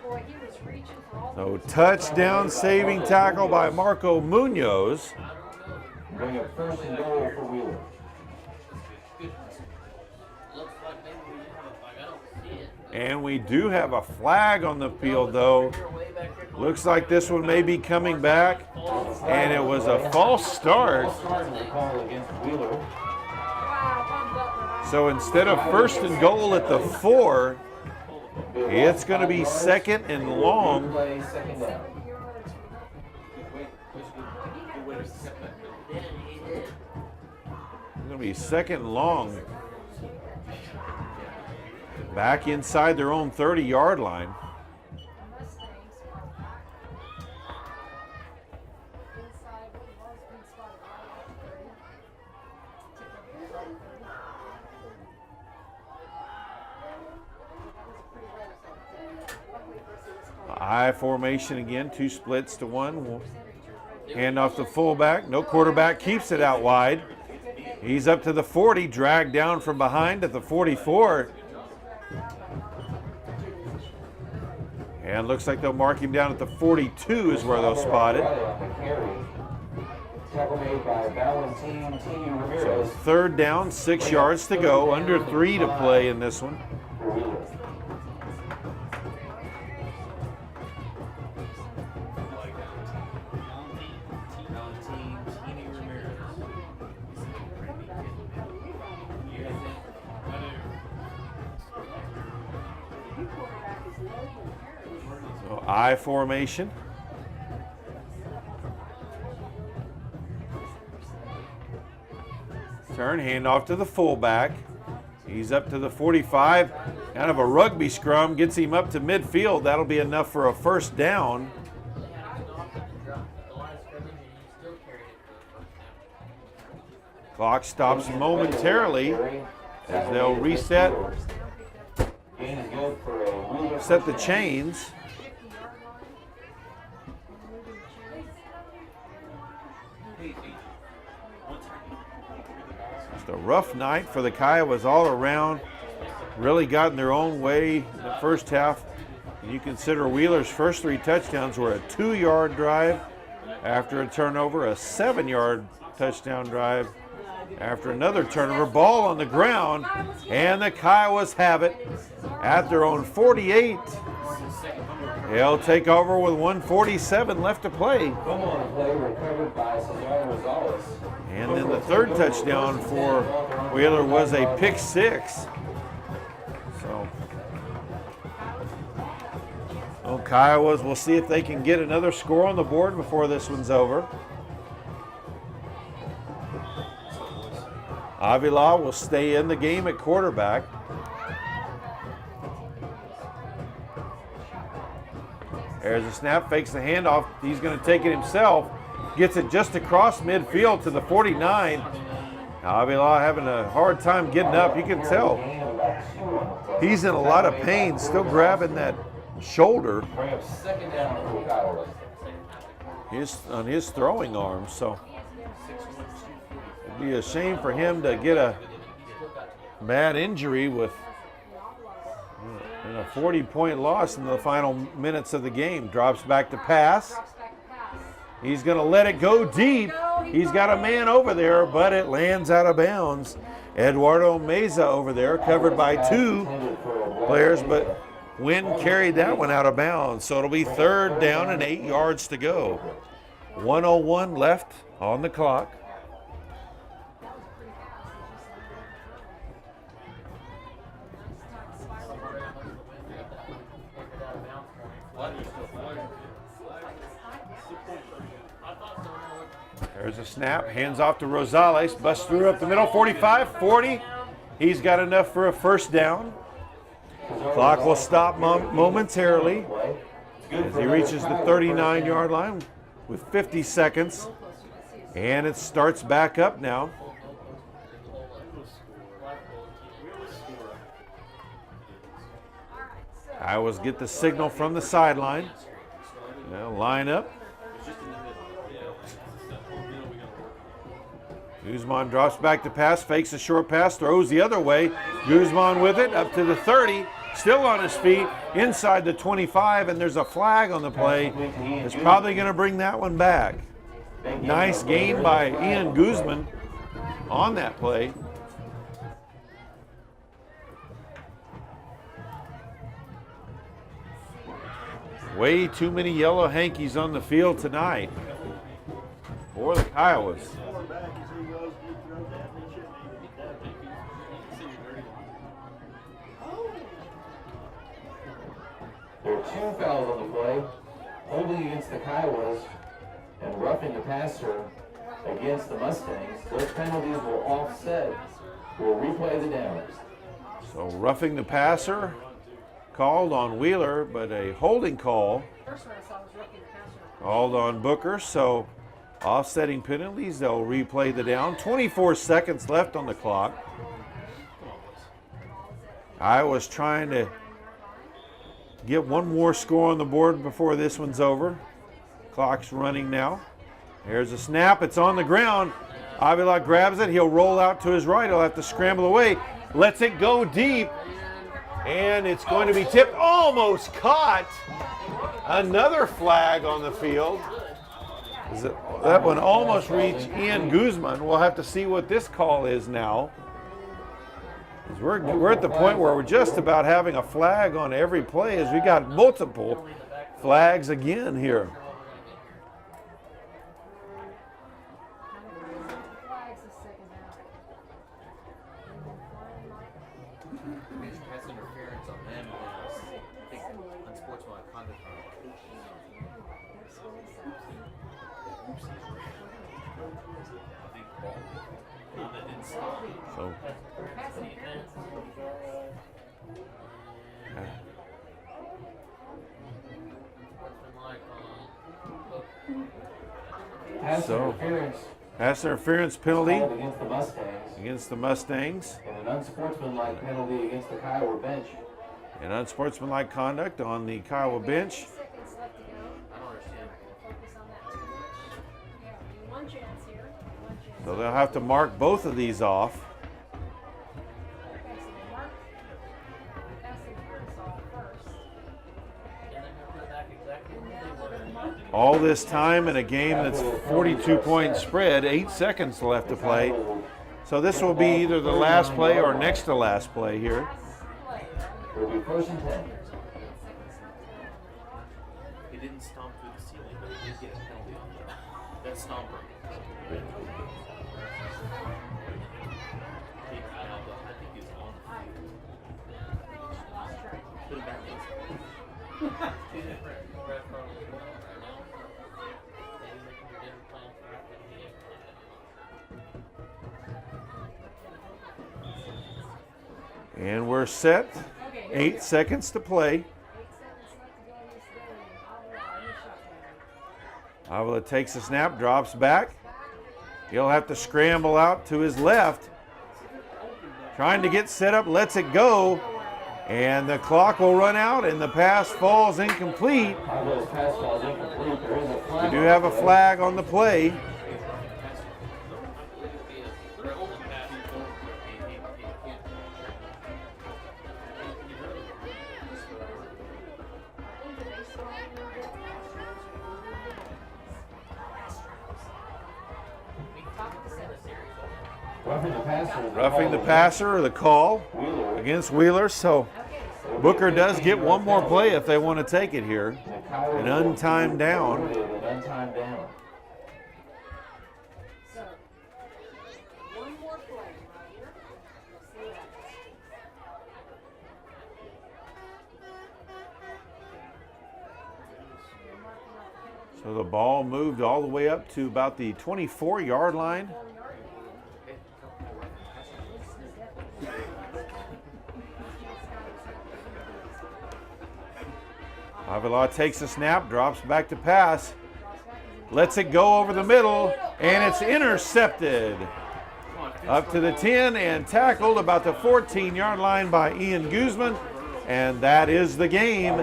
Boy, he was reaching for all So touchdown saving tackle by Marco Munoz. Bring up 1st and goal for Wheeler. Looks like maybe we have a flag. I don't see it. And we do have a flag on the field, though. Looks like this one may be coming back. And it was a false start. Call against Wheeler. Wow, So instead of 1st and goal at the 4, it's going to be 2nd and long. Play 2nd down. It's going to be 2nd and long. Back inside their own 30-yard line. I formation again, 2 splits to 1. We'll hand off the fullback. No quarterback, keeps it out wide. He's up to the 40, dragged down from behind at the 44. And looks like they'll mark him down at the 42 is where they'll spot it. Tackle made by Valentin T. So Ramirez. 3rd down, 6 yards to go, under 3 to play in this one. So I formation. Turn, hand off to the fullback. He's up to the 45. Kind of a rugby scrum, gets him up to midfield. That'll be enough for a 1st down. Clock stops momentarily as they'll reset, set the chains. Just a rough night for the Kiowas all around. Really got in their own way in the first half. And you consider Wheeler's first 3 touchdowns were a 2-yard drive after a turnover, a 7-yard touchdown drive after another turnover. Ball on the ground, and the Kiowas have it at their own 48. They'll take over with 1:47 left to play. And then the 3rd touchdown for Wheeler was a pick 6. So, Kiowas will see if they can get another score on the board before this one's over. Avila will stay in the game at quarterback. There's a snap, fakes the handoff. He's going to take it himself. Gets it just across midfield to the 49. Avila having a hard time getting up. You can tell he's in a lot of pain, still grabbing that shoulder Bring up 2nd down for Kiowas. on his throwing arm. So It'd be a shame for him to get a bad injury with and a 40-point loss in the final minutes of the game. Drops back to pass. He's going to let it go deep. He's got a man over there, but it lands out of bounds. Eduardo Meza over there, covered by 2 players, but Wynn carried that one out of bounds. So it'll be 3rd down and 8 yards to go. 1:01 left on the clock. There's a snap, hands off to Rosales, busts through up the middle, 45, 40. He's got enough for a 1st down. Clock will stop momentarily as he reaches the 39-yard line with 50 seconds. And it starts back up now. Iowa's get the signal from the sideline. Now line up. Guzman drops back to pass, fakes a short pass, throws the other way. Guzman with it, up to the 30, still on his feet, inside the 25, and there's a flag on the play. It's probably going to bring that one back. Nice gain by Ian Guzman on that play. Way too many yellow hankies on the field tonight for the Kiowas. There are 2 fouls on the play, holding against the Kiowas and roughing the passer against the Mustangs. Those penalties will offset. We'll replay the downs. So roughing the passer called on Wheeler, but a holding call called on Booker. So offsetting penalties, they'll replay the down. 24 seconds left on the clock. Iowa's trying to get one more score on the board before this one's over. Clock's running now. There's a snap. It's on the ground. Avila grabs it. He'll roll out to his right. He'll have to scramble away. Lets it go deep. And it's going to be tipped. Almost caught. Another flag on the field. That one almost reached Ian Guzman. We'll have to see what this call is now. We're at the point where we're just about having a flag on every play as we got multiple flags again here. Pass interference on them and unsportsmanlike conduct. So pass interference penalty against the Mustangs. And an unsportsmanlike penalty against the Kiowa bench. And unsportsmanlike conduct on the Kiowa bench. So they'll have to mark both of these off. All this time in a game that's 42-point spread, 8 seconds left to play. So this will be either the last play or next to last play here. It'll be 1st and 10. He didn't stomp through the ceiling, but he did get a penalty on that stomper. I think he was on the field. Put him back in. And we're set. 8 seconds to play. Avila takes a snap, drops back. He'll have to scramble out to his left. Trying to get set up, lets it go. And the clock will run out and the pass falls incomplete. We do have a flag on the play. Roughing the passer. Roughing the passer or the call against Wheeler. So Booker does get one more play if they want to take it here. An untimed down. An untimed down. So, one more play right here. See what happens. So the ball moved all the way up to about the 24-yard line. Avila takes a snap, drops back to pass, lets it go over the middle, and it's intercepted. Up to the 10 and tackled about the 14-yard line by Ian Guzman. And that is the game.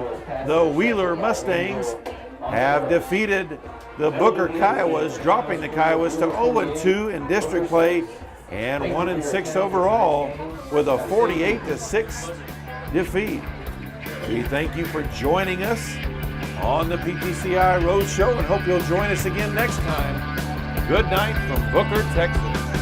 The Wheeler Mustangs have defeated the Booker Kiowas, dropping the Kiowas to 0-2 in district play and 1-6 overall with a 48-6 defeat. We thank you for joining us on the PTCI Road Show and hope you'll join us again next time. Good night from Booker, Texas.